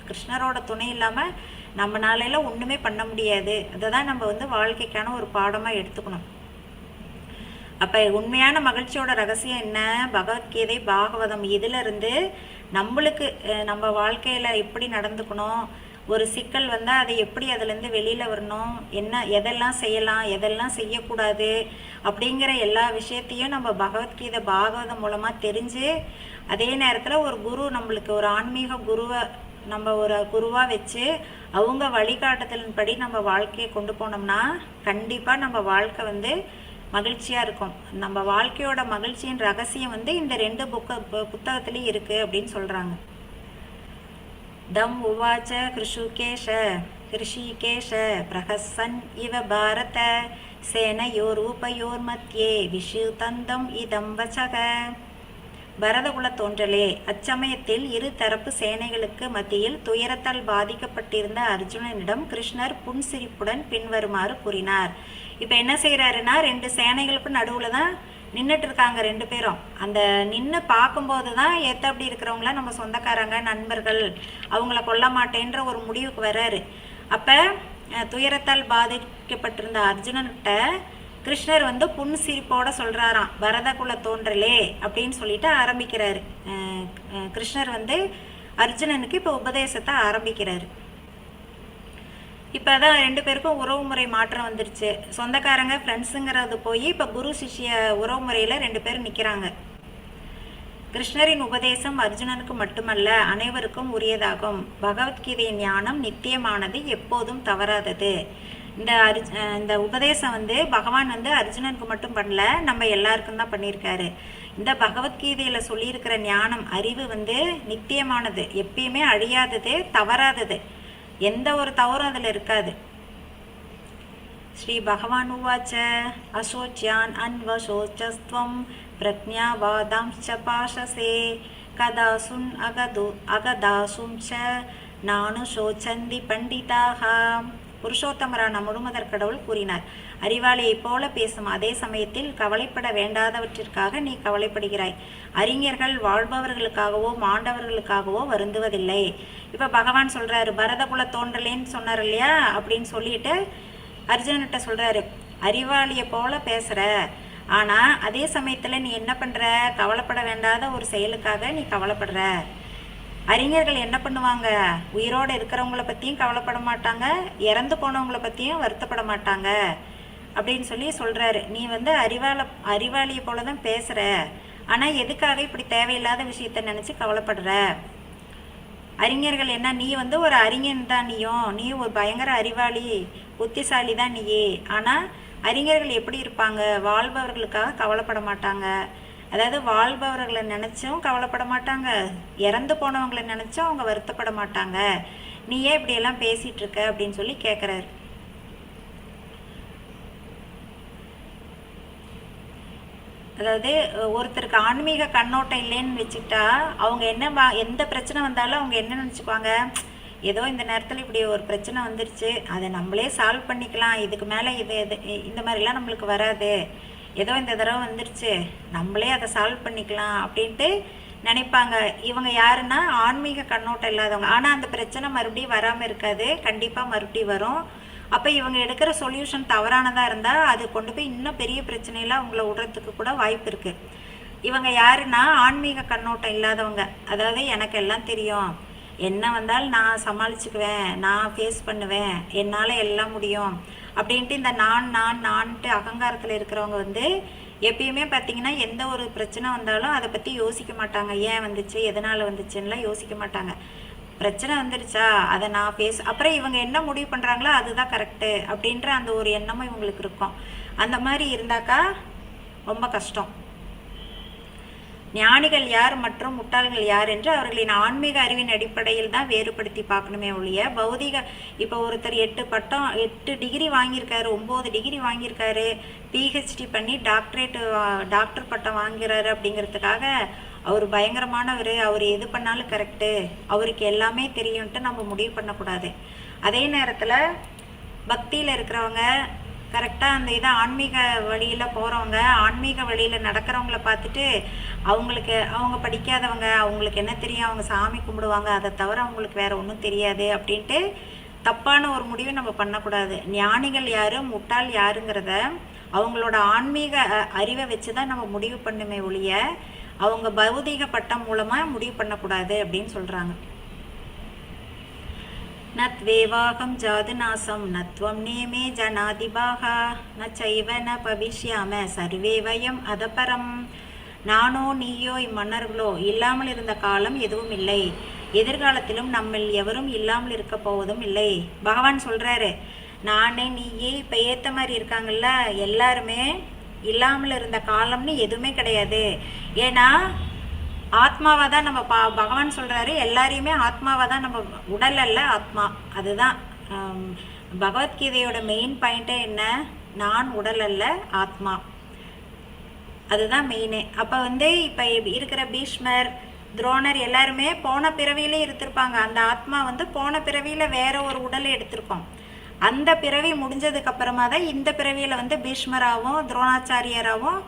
கிருஷ்ணரோட துணை இல்லாமல் நம்ம நாளையில் ஒன்றுமே பண்ண முடியாது. அதை தான் நம்ம வந்து வாழ்க்கைக்கான ஒரு பாடமாக எடுத்துக்கணும். அப்போ உண்மையான மகிழ்ச்சியோட ரகசியம் என்ன? பகவத்கீதை, பாகவதம். இதிலிருந்து நம்மளுக்கு நம்ம வாழ்க்கையில் எப்படி நடந்துக்கணும், ஒரு சிக்கல் வந்தால் அதை எப்படி அதுலேருந்து வெளியில் வரணும், எதெல்லாம் செய்யலாம் எதெல்லாம் செய்யக்கூடாது அப்படிங்கிற எல்லா விஷயத்தையும் நம்ம பகவத்கீதை பாகவதம் மூலமாக தெரிஞ்சு, அதே நேரத்தில் ஒரு குரு, நம்மளுக்கு ஒரு ஆன்மீக குருவை நம்ம ஒரு குருவாக வச்சு அவங்க வழிகாட்டுதலின்படி நம்ம வாழ்க்கையை கொண்டு போனோம்னா கண்டிப்பாக நம்ம வாழ்க்கை வந்து மகிழ்ச்சியாக இருக்கும். நம்ம வாழ்க்கையோட மகிழ்ச்சியின் ரகசியம் வந்து இந்த 2 புத்தகத்துலேயும் இருக்குது அப்படின்னு சொல்கிறாங்க. தம் உவாச்ச கிருஷிகேஷ பிரஹசன் இவ பாரத சேனையோரூபயோர் மத்தியே விஷுதந்தம் இதம் வச்சக. பரதகுல தோன்றலே, அச்சமயத்தில் இரு தரப்பு சேனைகளுக்கு மத்தியில் துயரத்தால் பாதிக்கப்பட்டிருந்த அர்ஜுனனிடம் கிருஷ்ணர் புன்சிரிப்புடன் பின்வருமாறு கூறினார். இப்போ என்ன செய்கிறாருன்னா, 2 சேனைகளுக்கு நடுவில் தான் நின்றுட்டு இருக்காங்க 2 பேரும். அந்த நின்று பார்க்கும்போது தான் அப்படி இருக்கிறவங்கள நம்ம சொந்தக்காரங்க நண்பர்கள், அவங்கள கொல்ல மாட்டேன்ற ஒரு முடிவுக்கு வர்றாரு. அப்போ துயரத்தால் பாதிக்கப்பட்டிருந்த அர்ஜுனன்கிட்ட கிருஷ்ணர் வந்து புன்சிரிப்போட சொல்கிறாராம், பரதகுல தோன்றலே அப்படின்னு சொல்லிட்டு ஆரம்பிக்கிறாரு. கிருஷ்ணர் வந்து அர்ஜுனனுக்கு இப்போ உபதேசத்தை ஆரம்பிக்கிறாரு. இப்போ தான் 2 பேருக்கும் உறவு முறை மாற்றம் வந்துருச்சு. சொந்தக்காரங்க ஃப்ரெண்ட்ஸுங்கிறது போய் இப்போ குரு சிஷ்ய உறவு முறையில் 2 பேரும் நிற்கிறாங்க. கிருஷ்ணரின் உபதேசம் அர்ஜுனனுக்கு மட்டுமல்ல, அனைவருக்கும் உரியதாகும். பகவத்கீதையின் ஞானம் நித்தியமானது, எப்போதும் தவறாதது. இந்த உபதேசம் வந்து பகவான் வந்து அர்ஜுனனுக்கு மட்டும் பண்ணல, நம்ம எல்லாருக்கும் தான் பண்ணியிருக்காரு. இந்த பகவத்கீதையில் சொல்லியிருக்கிற ஞானம், அறிவு வந்து நித்தியமானது, எப்பயுமே அழியாதது, தவறாதது, எந்த ஒரு தவறும் அதில் இருக்காது. ஸ்ரீ பகவான் உவாச்ச அசோச்யான் அன்வசோச்சஸ்துவம் பிரக்ஞாவாதாம்ச்ச பாஷசே கதாசுன் அகதாசும் ச நானு சோச்சந்தி பண்டிதாக. புருஷோத்தமரான முழுமுதற் கடவுள் கூறினார், அறிவாளியைப் போல பேசும் அதே சமயத்தில் கவலைப்பட வேண்டாதவற்றிற்காக நீ கவலைப்படுகிறாய். அறிஞர்கள் வாழ்பவர்களுக்காகவோ மாண்டவர்களுக்காகவோ வருந்துவதில்லை. இப்போ பகவான் சொல்கிறாரு, பரதகுல தோன்றலேன்னு சொன்னார் இல்லையா, அப்படின்னு சொல்லிட்டு அர்ஜுனன்கிட்ட சொல்கிறாரு, அறிவாளியை போல பேசுகிற, ஆனால் அதே சமயத்தில் நீ என்ன பண்ணுற, கவலைப்பட வேண்டாத ஒரு செயலுக்காக நீ கவலைப்படுற. அறிஞர்கள் என்ன பண்ணுவாங்க, உயிரோடு இருக்கிறவங்கள பற்றியும் கவலைப்பட மாட்டாங்க, இறந்து போனவங்கள பற்றியும் வருத்தப்பட மாட்டாங்க அப்படின்னு சொல்லி சொல்கிறாரு. நீ வந்து அறிவாளியை போல தான் பேசுகிற, ஆனால் எதுக்காக இப்படி தேவையில்லாத விஷயத்த நினச்சி கவலைப்படுற. அறிஞர்கள் என்ன, நீ வந்து ஒரு அறிஞன் தான், நீ ஒரு பயங்கர அறிவாளி புத்திசாலி தான் நீயே. ஆனால் அறிஞர்கள் எப்படி இருப்பாங்க, வாழ்பவர்களுக்காக கவலைப்பட மாட்டாங்க. அதாவது வாழ்பவர்களை நினச்சும் கவலைப்பட மாட்டாங்க, இறந்து போனவங்களை நினச்சும் அவங்க வருத்தப்பட மாட்டாங்க. நீ ஏன் இப்படியெல்லாம் பேசிகிட்டு இருக்க அப்படின்னு சொல்லி கேட்குறாரு. அதாவது ஒருத்தருக்கு ஆன்மீக கண்ணோட்டம் இல்லைன்னு வச்சுக்கிட்டா அவங்க எந்த பிரச்சனை வந்தாலும் அவங்க என்ன நினச்சிக்குவாங்க, ஏதோ இந்த நேரத்தில் இப்படி ஒரு பிரச்சனை வந்துருச்சு, அதை நம்மளே சால்வ் பண்ணிக்கலாம், இதுக்கு மேலே இந்த மாதிரிலாம் நம்மளுக்கு வராது, ஏதோ இந்த தடவை வந்துருச்சு நம்மளே அதை சால்வ் பண்ணிக்கலாம் அப்படின்ட்டு நினைப்பாங்க. இவங்க யாருன்னா ஆன்மீக கண்ணோட்டம் இல்லாதவங்க. ஆனால் அந்த பிரச்சனை மறுபடியும் வராமல் இருக்காது, கண்டிப்பாக மறுபடியும் வரும். அப்போ இவங்க எடுக்கிற சொல்யூஷன் தவறானதாக இருந்தால் அது கொண்டு போய் இன்னும் பெரிய பிரச்சனையெல்லாம் அவங்கள விடுறதுக்கு கூட வாய்ப்பு இருக்குது. இவங்க யாருன்னா ஆன்மீக கண்ணோட்டம் இல்லாதவங்க. அதாவது எனக்கு எல்லாம் தெரியும், என்ன வந்தாலும் நான் சமாளிச்சுக்குவேன், நான் ஃபேஸ் பண்ணுவேன், என்னால் எல்லாம் முடியும் அப்படின்ட்டு இந்த நான்ட்டு அகங்காரத்தில் இருக்கிறவங்க வந்து எப்பயுமே பார்த்திங்கன்னா எந்த ஒரு பிரச்சனை வந்தாலும் அதை பற்றி யோசிக்க மாட்டாங்க. ஏன் வந்துச்சு, எதனால் வந்துச்சுன்னெலாம் யோசிக்க மாட்டாங்க. பிரச்சனை வந்துடுச்சா அதை நான் அப்புறம் இவங்க என்ன முடிவு பண்ணுறாங்களோ அதுதான் கரெக்டு அப்படின்ற அந்த ஒரு எண்ணமும் இவங்களுக்கு இருக்கும். அந்த மாதிரி இருந்தாக்கா ரொம்ப கஷ்டம். ஞானிகள் யார் மற்றும் முட்டாள்கள் யார் என்று அவர்களின் ஆன்மீக அறிவின் அடிப்படையில் தான் வேறுபடுத்தி பார்க்கணுமே ஒழிய பௌதிக. இப்போ ஒருத்தர் 8 டிகிரி வாங்கியிருக்காரு, 9 டிகிரி வாங்கியிருக்காரு, பிஹெச்டி பண்ணி டாக்டர் பட்டம் வாங்கிறாரு அப்படிங்கிறதுக்காக அவர் பயங்கரமானவர், அவர் எது பண்ணாலும் கரெக்டு, அவருக்கு எல்லாமே தெரியும்ன்ட்டு நம்ம முடிவு பண்ணக்கூடாது. அதே நேரத்தில் பக்தியில் இருக்கிறவங்க கரெக்டாக அந்த இதை ஆன்மீக வழியில் போகிறவங்க, ஆன்மீக வழியில் நடக்கிறவங்கள பார்த்துட்டு அவங்க படிக்காதவங்க, அவங்களுக்கு என்ன தெரியும், அவங்க சாமி கும்பிடுவாங்க, அதை தவிர அவங்களுக்கு வேறு ஒன்றும் தெரியாது அப்படின்ட்டு தப்பான ஒரு முடிவை நம்ம பண்ணக்கூடாது. ஞானிகள் யார் முட்டாள் யாருங்கிறத அவங்களோட ஆன்மீக அறிவை வச்சு தான் நம்ம முடிவு பண்ணுமே ஒழிய அவங்க பௌதீக பட்டம் மூலமாக முடிவு பண்ணக்கூடாது அப்படின்னு சொல்கிறாங்க. நத்வேவாகம் ஜாதுநாசம் நத்வம் நேமே ஜனாதிபாகா நச்சைவ ந பவிஷ்யாம சர்வே வயம் அதபரம். நானோ நீயோ இம்மன்னர்களோ இல்லாமல் இருந்த காலம் எதுவும் இல்லை, எதிர்காலத்திலும் நம்மில் எவரும் இல்லாமல் இருக்க போவதும் இல்லை. பகவான் சொல்கிறாரு, நானே நீயே இப்போ ஏற்ற மாதிரி இருக்காங்கல்ல, எல்லாருமே இல்லாமல் இருந்த காலம்னு எதுவுமே கிடையாது. ஏன்னா ஆத்மாவை தான் நம்ம பகவான் சொல்கிறாரு, எல்லாரையுமே ஆத்மாவை தான் நம்ம, உடல் அல்ல ஆத்மா. அதுதான் பகவத்கீதையோட மெயின் பாயிண்ட்டே என்ன, நான் உடல் அல்ல ஆத்மா, அதுதான் மெயினு. அப்போ இப்போ இருக்கிற பீஷ்மர், துரோணர் எல்லாருமே போன பிறவியிலே இருந்திருப்பாங்க. அந்த ஆத்மா போன பிறவியில் வேற ஒரு உடலை எடுத்திருக்கோம். அந்த பிறவி முடிஞ்சதுக்கு அப்புறமா தான் இந்த பிறவியில் பீஷ்மராகவும் துரோணாச்சாரியராகவும்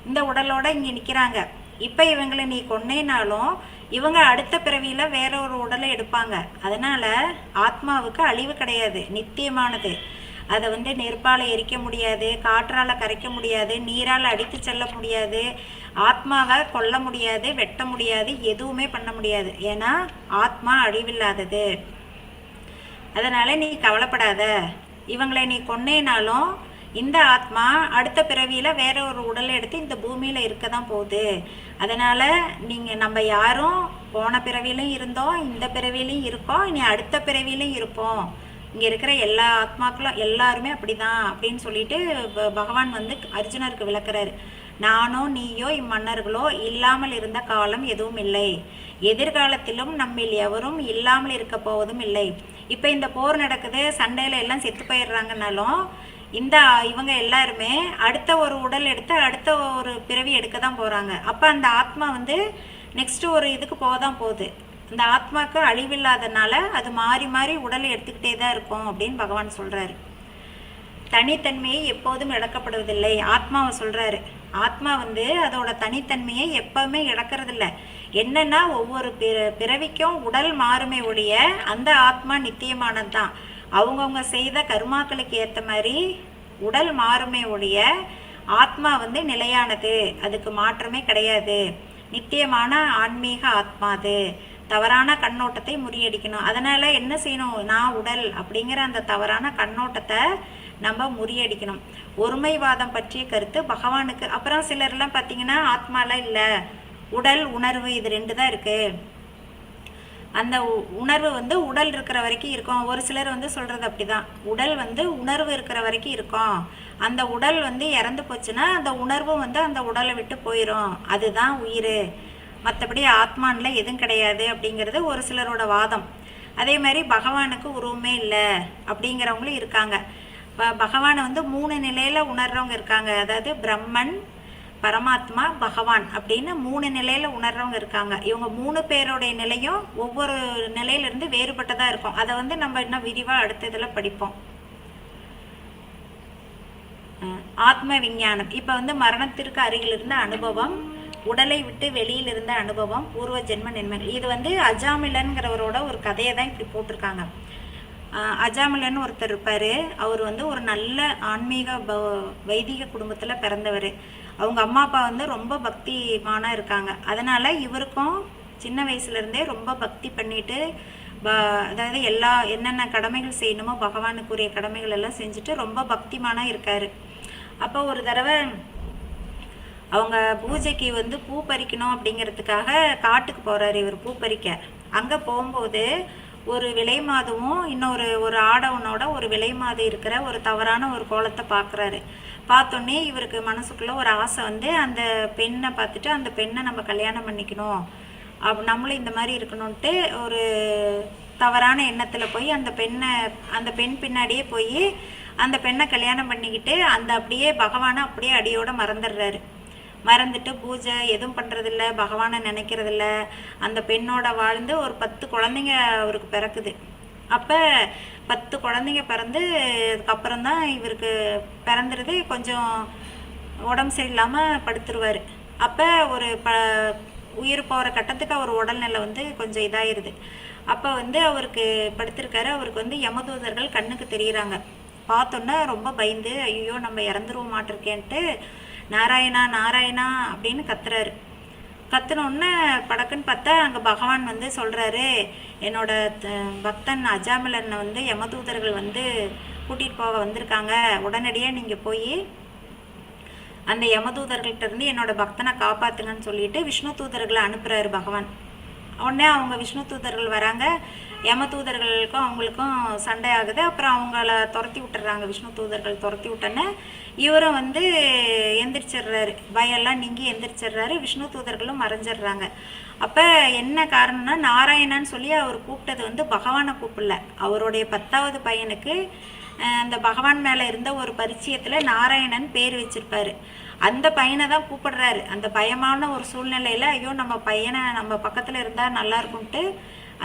இந்த உடலோட இங்கே நிற்கிறாங்க. இப்போ இவங்களை நீ கொன்னேனாலும் இவங்க அடுத்த பிறவியில் வேற ஒரு உடலை எடுப்பாங்க. அதனால் ஆத்மாவுக்கு அழிவு கிடையாது, நித்தியமானது. அதை நெருப்பால் எரிக்க முடியாது, காற்றால் கரைக்க முடியாது, நீரால் அடித்து செல்ல முடியாது, ஆத்மாவை கொல்ல முடியாது, வெட்ட முடியாது, எதுவுமே பண்ண முடியாது. ஏன்னா ஆத்மா அழிவில்லாதது. அதனால் நீ கவலைப்படாத. இவங்களை நீ கொன்னேனாலும் இந்த ஆத்மா அடுத்த பிறவியில் வேற ஒரு உடலை எடுத்து இந்த பூமியில் இருக்க தான் போகுது. அதனால் நம்ம யாரும் போன பிறவிலையும் இருந்தோம், இந்த பிறவிலையும் இருக்கோம், இனி அடுத்த பிறவிலையும் இருப்போம். இங்கே இருக்கிற எல்லா ஆத்மாக்களும் எல்லாருமே அப்படி தான் அப்படின்னு சொல்லிட்டு பகவான் அர்ஜுனருக்கு விளக்குறாரு. நானோ நீயோ இம்மன்னர்களோ இல்லாமல் இருந்த காலம் எதுவும் இல்லை, எதிர்காலத்திலும் நம்மில் எவரும் இல்லாமல் இருக்க போவதும் இல்லை. இப்போ இந்த போர் நடக்குது, சண்டையில் எல்லாம் செத்து போயிடுறாங்கனாலும் இவங்க எல்லாருமே அடுத்த ஒரு உடல் எடுத்து அடுத்த ஒரு பிறவி எடுக்க தான் போகிறாங்க. அப்போ அந்த ஆத்மா நெக்ஸ்ட் ஒரு இதுக்கு போக தான் போகுது. இந்த ஆத்மாவுக்கு அழிவில்லாதனால அது மாறி மாறி உடலை எடுத்துக்கிட்டே தான் இருக்கும் அப்படின்னு பகவான் சொல்கிறாரு. தனித்தன்மையை எப்போதும் இழக்கப்படுவதில்லை ஆத்மாவை சொல்கிறாரு. ஆத்மா அதோட தனித்தன்மையை எப்பவுமே இழக்கிறதில்ல. என்னன்னா ஒவ்வொரு பிறவிக்கும் உடல் மாறுமே ஒழிய அந்த ஆத்மா நித்தியமானது தான். அவங்கவுங்க செய்த கர்மாக்களுக்கு ஏற்ற மாதிரி உடல் மாறுமே ஒழிய ஆத்மா நிலையானது, அதுக்கு மாற்றமே கிடையாது. நித்தியமான ஆன்மீக ஆத்மா அது. தவறான கண்ணோட்டத்தை முறியடிக்கணும். அதனால் என்ன செய்யணும், நான் உடல் அப்படிங்கிற அந்த தவறான கண்ணோட்டத்தை நம்ம முறியடிக்கணும். ஒருமைவாதம் பற்றிய கருத்து பகவானுக்கு. அப்புறம் சிலர்லாம் பார்த்தீங்கன்னா ஆத்மாலாம் இல்லை, உடல் உணர்வு இது ரெண்டு தான் இருக்குது. அந்த உணர்வு உடல் இருக்கிற வரைக்கும் இருக்கும். ஒரு சிலர் சொல்கிறது அப்படி தான், உடல் உணர்வு இருக்கிற வரைக்கும் இருக்கும், அந்த உடல் இறந்து போச்சுன்னா அந்த உணர்வும் அந்த உடலை விட்டு போயிடும், அதுதான் உயிர், மற்றபடி ஆத்மானில் எதுவும் கிடையாது அப்படிங்கிறது ஒரு சிலரோட வாதம். அதே மாதிரி பகவானுக்கு உருவமே இல்லை அப்படிங்கிறவங்களும் இருக்காங்க. பகவானை 3 நிலையில் உணர்றவங்க இருக்காங்க. அதாவது பிரம்மன், பரமாத்மா, பகவான் அப்படின்னு 3 நிலையில் உணர்றவங்க இருக்காங்க. இவங்க 3 பேருடைய நிலையும் ஒவ்வொரு நிலையிலிருந்து வேறுபட்டதாக இருக்கும். அதை நம்ம இன்னும் விரிவாக அடுத்த இதில் படிப்போம். ஆத்ம விஞ்ஞானம். இப்போ மரணத்திற்கு அருகில் இருந்த அனுபவம், உடலை விட்டு வெளியில் இருந்த அனுபவம், பூர்வ ஜென்ம நென்மங்கள். இது அஜாமிலன்கிறவரோட ஒரு கதையை தான் இப்படி போட்டிருக்காங்க. அஜாமிலன் ஒருத்தர் இருப்பார். அவர் ஒரு நல்ல ஆன்மீக வைதிக குடும்பத்தில் பிறந்தவர். அவங்க அம்மா அப்பா ரொம்ப பக்திமானாக இருக்காங்க. அதனால் இவருக்கும் சின்ன வயசுலேருந்தே ரொம்ப பக்தி பண்ணிட்டு அதாவது என்னென்ன கடமைகள் செய்யணுமோ பகவானுக்குரிய கடமைகள் எல்லாம் செஞ்சுட்டு ரொம்ப பக்திமானாக இருக்கார். அப்போ ஒரு தடவை அவங்க பூஜைக்கு பூ பறிக்கணும் அப்படிங்கிறதுக்காக காட்டுக்கு போகிறாரு இவர் பூ பறிக்க. அங்கே போகும்போது ஒரு விலை மாதமும் ஒரு ஆடவனோட ஒரு விலை மாதம் இருக்கிற ஒரு தவறான ஒரு கோலத்தை பார்க்குறாரு. பார்த்தோன்னே இவருக்கு மனசுக்குள்ளே ஒரு ஆசை அந்த பெண்ணை பார்த்துட்டு அந்த பெண்ணை நம்ம கல்யாணம் பண்ணிக்கணும், நம்மளும் இந்த மாதிரி இருக்கணும்ன்ட்டு ஒரு தவறான எண்ணத்தில் போய் அந்த பெண் பின்னாடியே போய் அந்த பெண்ணை கல்யாணம் பண்ணிக்கிட்டு அப்படியே பகவானை அப்படியே அடியோடு மறந்துட்டு பூஜை எதுவும் பண்ணுறதில்ல, பகவானை நினைக்கிறதில்ல. அந்த பெண்ணோட வாழ்ந்து ஒரு 10 குழந்தைங்க அவருக்கு பிறக்குது. அப்போ 10 குழந்தைங்க பிறந்து அதுக்கப்புறம்தான் இவருக்கு பிறந்துருது. கொஞ்சம் உடம்பு சரியில்லாமல் படுத்துருவார். அப்போ ஒரு உயிர் போகிற கட்டத்துக்கு அவர் உடல்நிலை கொஞ்சம் இதாகிடுது. அப்போ அவருக்கு படுத்திருக்காரு. அவருக்கு யமதூதர்கள் கண்ணுக்கு தெரியுறாங்க. பார்த்தோன்னா ரொம்ப பயந்து, ஐயோ நம்ம இறந்துருவோம் மாட்டிருக்கேன்ட்டு நாராயணா நாராயணா அப்படின்னு கத்துறாரு. கத்துனோடனே படக்குன்னு பார்த்தா அங்கே பகவான் சொல்கிறாரு, என்னோட பக்தன் அஜாமிலனை யமதூதர்கள் கூட்டிகிட்டு போக வந்திருக்காங்க, உடனடியாக நீங்கள் போய் அந்த யமதூதர்கள்ட்ட இருந்து என்னோட பக்தனை காப்பாற்றுங்கன்னு சொல்லிட்டு விஷ்ணு தூதர்களை அனுப்புகிறாரு பகவான். உடனே அவங்க விஷ்ணு தூதர்கள் வராங்க, யம தூதர்களுக்கும் அவங்களுக்கும் சண்டை ஆகுது. அப்புறம் அவங்கள துரத்தி விட்டுறாங்க. விஷ்ணு தூதர்கள் துரத்தி விட்டோன்னே இவரும் வந்து எந்திரிச்சிடுறாரு, பயம்லாம் நீங்கி எந்திரிச்சிடுறாரு. விஷ்ணு தூதர்களும் மறைஞ்சிடுறாங்க. அப்போ என்ன காரணம்னா, நாராயணான்னு சொல்லி அவர் கூப்பிட்டது வந்து பகவானை கூப்பிடல, அவருடைய 10வது பையனுக்கு அந்த பகவான் மேலே இருந்த ஒரு பரிச்சயத்தில் நாராயணன் பேர் வச்சிருப்பாரு. அந்த பையனை தான் கூப்பிடுறாரு. அந்த பயமான ஒரு சூழ்நிலையில் ஐயோ நம்ம பையனை நம்ம பக்கத்தில் இருந்தால் நல்லா இருக்கும்ட்டு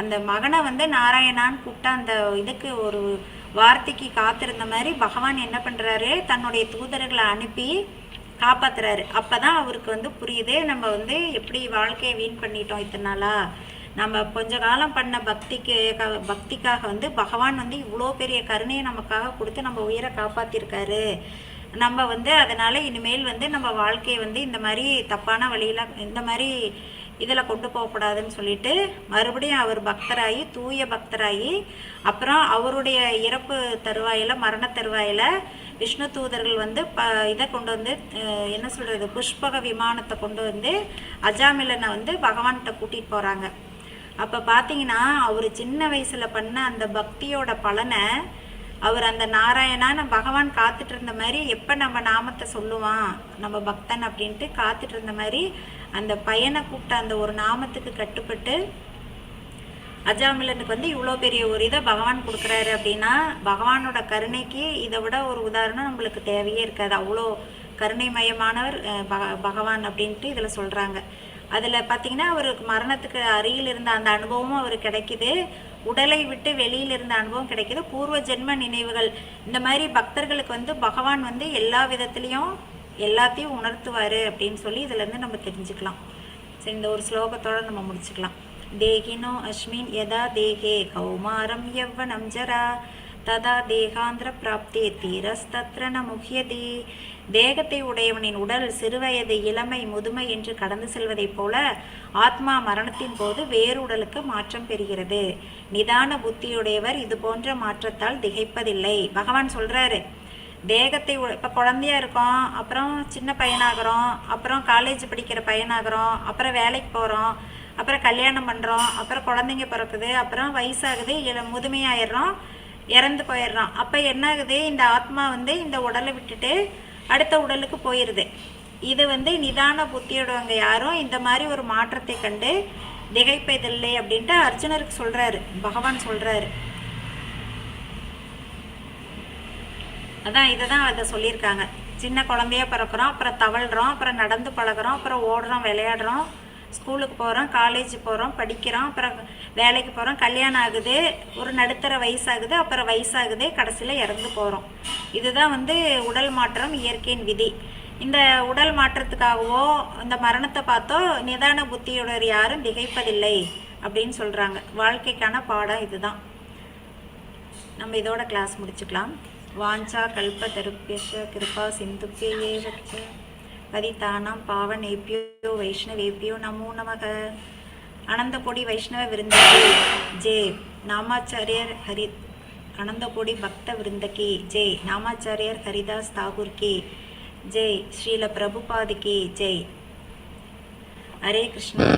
அந்த மகனை வந்து நாராயணான்னு கூப்பிட்டா அந்த இதுக்கு ஒரு வார்த்தைக்கு காத்திருந்த மாதிரி பகவான் என்ன பண்ணுறாரு, தன்னுடைய தூதர்களை அனுப்பி காப்பாத்துறாரு. அப்போ தான் அவருக்கு வந்து புரியுது, நம்ம வந்து எப்படி வாழ்க்கையை வீண் பண்ணிட்டோம் இத்தனை நாளா. நம்ம கொஞ்ச காலம் பண்ண பக்திக்காக வந்து பகவான் வந்து இவ்வளோ பெரிய கருணையை நமக்காக கொடுத்து நம்ம உயிரை காப்பாற்றிருக்காரு. நம்ம வந்து அதனால் இனிமேல் வந்து நம்ம வாழ்க்கையை வந்து இந்த மாதிரி தப்பான வழியில் இந்த மாதிரி இதில் கொண்டு போகக்கூடாதுன்னு சொல்லிட்டு மறுபடியும் அவர் பக்தராகி தூய பக்தராகி அப்புறம் அவருடைய இறப்பு தருவாயில் மரண தருவாயில் விஷ்ணு தூதர்கள் வந்து இதை கொண்டு வந்து என்ன சொல்கிறது, புஷ்பக விமானத்தை கொண்டு வந்து அஜாமிலனை வந்து பகவான்கிட்ட கூட்டிகிட்டு போகிறாங்க. அப்போ பார்த்தீங்கன்னா அவர் சின்ன வயசில் பண்ண அந்த பக்தியோட பலனை அவர் அந்த நாராயணான பகவான் காத்துட்டு இருந்த மாதிரி எப்போ நம்ம நாமத்தை சொல்லுவான் நம்ம பக்தன் அப்படின்ட்டு காத்துட்டு இருந்த மாதிரி அந்த பையனை கூப்பிட்ட அந்த ஒரு நாமத்துக்கு கட்டுப்பட்டு அஜாமிலனுக்கு வந்து இவ்வளோ பெரிய ஒரு இதை பகவான் கொடுக்குறாரு அப்படின்னா பகவானோட கருணைக்கு இதை விட ஒரு உதாரணம் நம்மளுக்கு தேவையே இருக்காது. அவ்வளோ கருணைமயமானவர் பகவான் அப்படின்ட்டு இதில் சொல்கிறாங்க. அதில் பார்த்திங்கன்னா அவருக்கு மரணத்துக்கு அருகில் இருந்த அந்த அனுபவமும் அவருக்கு கிடைக்குது, உடலை விட்டு வெளியில் இருந்த அனுபவம் கிடைக்குது, பூர்வ ஜென்ம நினைவுகள். இந்த மாதிரி பக்தர்களுக்கு வந்து பகவான் வந்து எல்லா விதத்துலேயும் எல்லாத்தையும் உணர்த்துவார் அப்படின்னு சொல்லி இதிலேருந்து நம்ம தெரிஞ்சுக்கலாம். சரி, இந்த ஒரு ஸ்லோகத்தோடு நம்ம முடிச்சுக்கலாம். தேகினோ அஸ்மின் யதா தேகே கௌமாரம் யவ்வனம் ஜரா ததா தேகாந்திர பிராப்தே தீரஸ்தத்ர ந முஹ்யதி. தேகத்தை உடையவனின் உடல் சிறுவயது இளமை முதுமை என்று கடந்து செல்வதைப் போல ஆத்மா மரணத்தின் போது வேறு உடலுக்கு மாற்றம் பெறுகிறது. நிதான புத்தியுடையவர் இது போன்ற மாற்றத்தால் திகைப்பதில்லை. பகவான் சொல்றாரு, தேகத்தை இப்போ குழந்தையா இருக்கோம், அப்புறம் சின்ன பையனாகிறோம், அப்புறம் காலேஜ் படிக்கிற பையனாகிறோம், அப்புறம் வேலைக்கு போகிறோம், அப்புறம் கல்யாணம் பண்ணுறோம், அப்புறம் குழந்தைங்க பிறக்குது, அப்புறம் வயசாகுது, முதுமையாயிடுறோம், இறந்து போயிடுறோம். அப்போ என்ன ஆகுது, இந்த ஆத்மா வந்து இந்த உடலை விட்டுட்டு அடுத்த உடலுக்கு போயிடுது. இது வந்து நிதான புத்தியோடவங்க யாரும் இந்த மாதிரி ஒரு மாற்றத்தை கண்டு திகைப்பதில்லை அப்படின்ட்டு அர்ஜுனருக்கு சொல்கிறாரு, பகவான் சொல்கிறாரு. அதான் இதை தான் அதை சொல்லியிருக்காங்க. சின்ன குழந்தையா பிறக்கிறோம், அப்புறம் தவழ்கிறோம், அப்புறம் நடந்து பழகிறோம், அப்புறம் ஓடுறோம், விளையாடுறோம், ஸ்கூலுக்கு போகிறோம், காலேஜ் போகிறோம், படிக்கிறோம், அப்புறம் வேலைக்கு போகிறோம், கல்யாணம் ஆகுது, ஒரு நடுத்தர வயசாகுது, அப்புறம் வயசாகுது, கடைசியில் இறந்து போகிறோம். இதுதான் வந்து உடல் மாற்றம், இயற்கையின் விதி. இந்த உடல் மாற்றத்துக்காகவோ இந்த மரணத்தை பார்த்தோ நிதான புத்தியுடைய யாரும் திகைப்பதில்லை அப்படின்னு சொல்கிறாங்க. வாழ்க்கைக்கான பாடம் இதுதான். நம்ம இதோட கிளாஸ் முடிச்சுக்கலாம். வாஞ்சா கல்ப தருப்பியஷ கிருபா சிந்துப்பியே வச்ச பதிதானாம் பாவனேபியோ வைஷ்ணவேபியோ நமோ நமக. அனந்தகோடி வைஷ்ணவ விருந்தகி ஜெய். நாமாச்சாரியர் அனந்தகோடி பக்த விருந்தகி ஜெய். நாமாச்சாரியர் ஹரிதாஸ் தாகூர் கி ஜெய். ஸ்ரீல பிரபுபாதி கி ஜெய். ஹரே கிருஷ்ணா.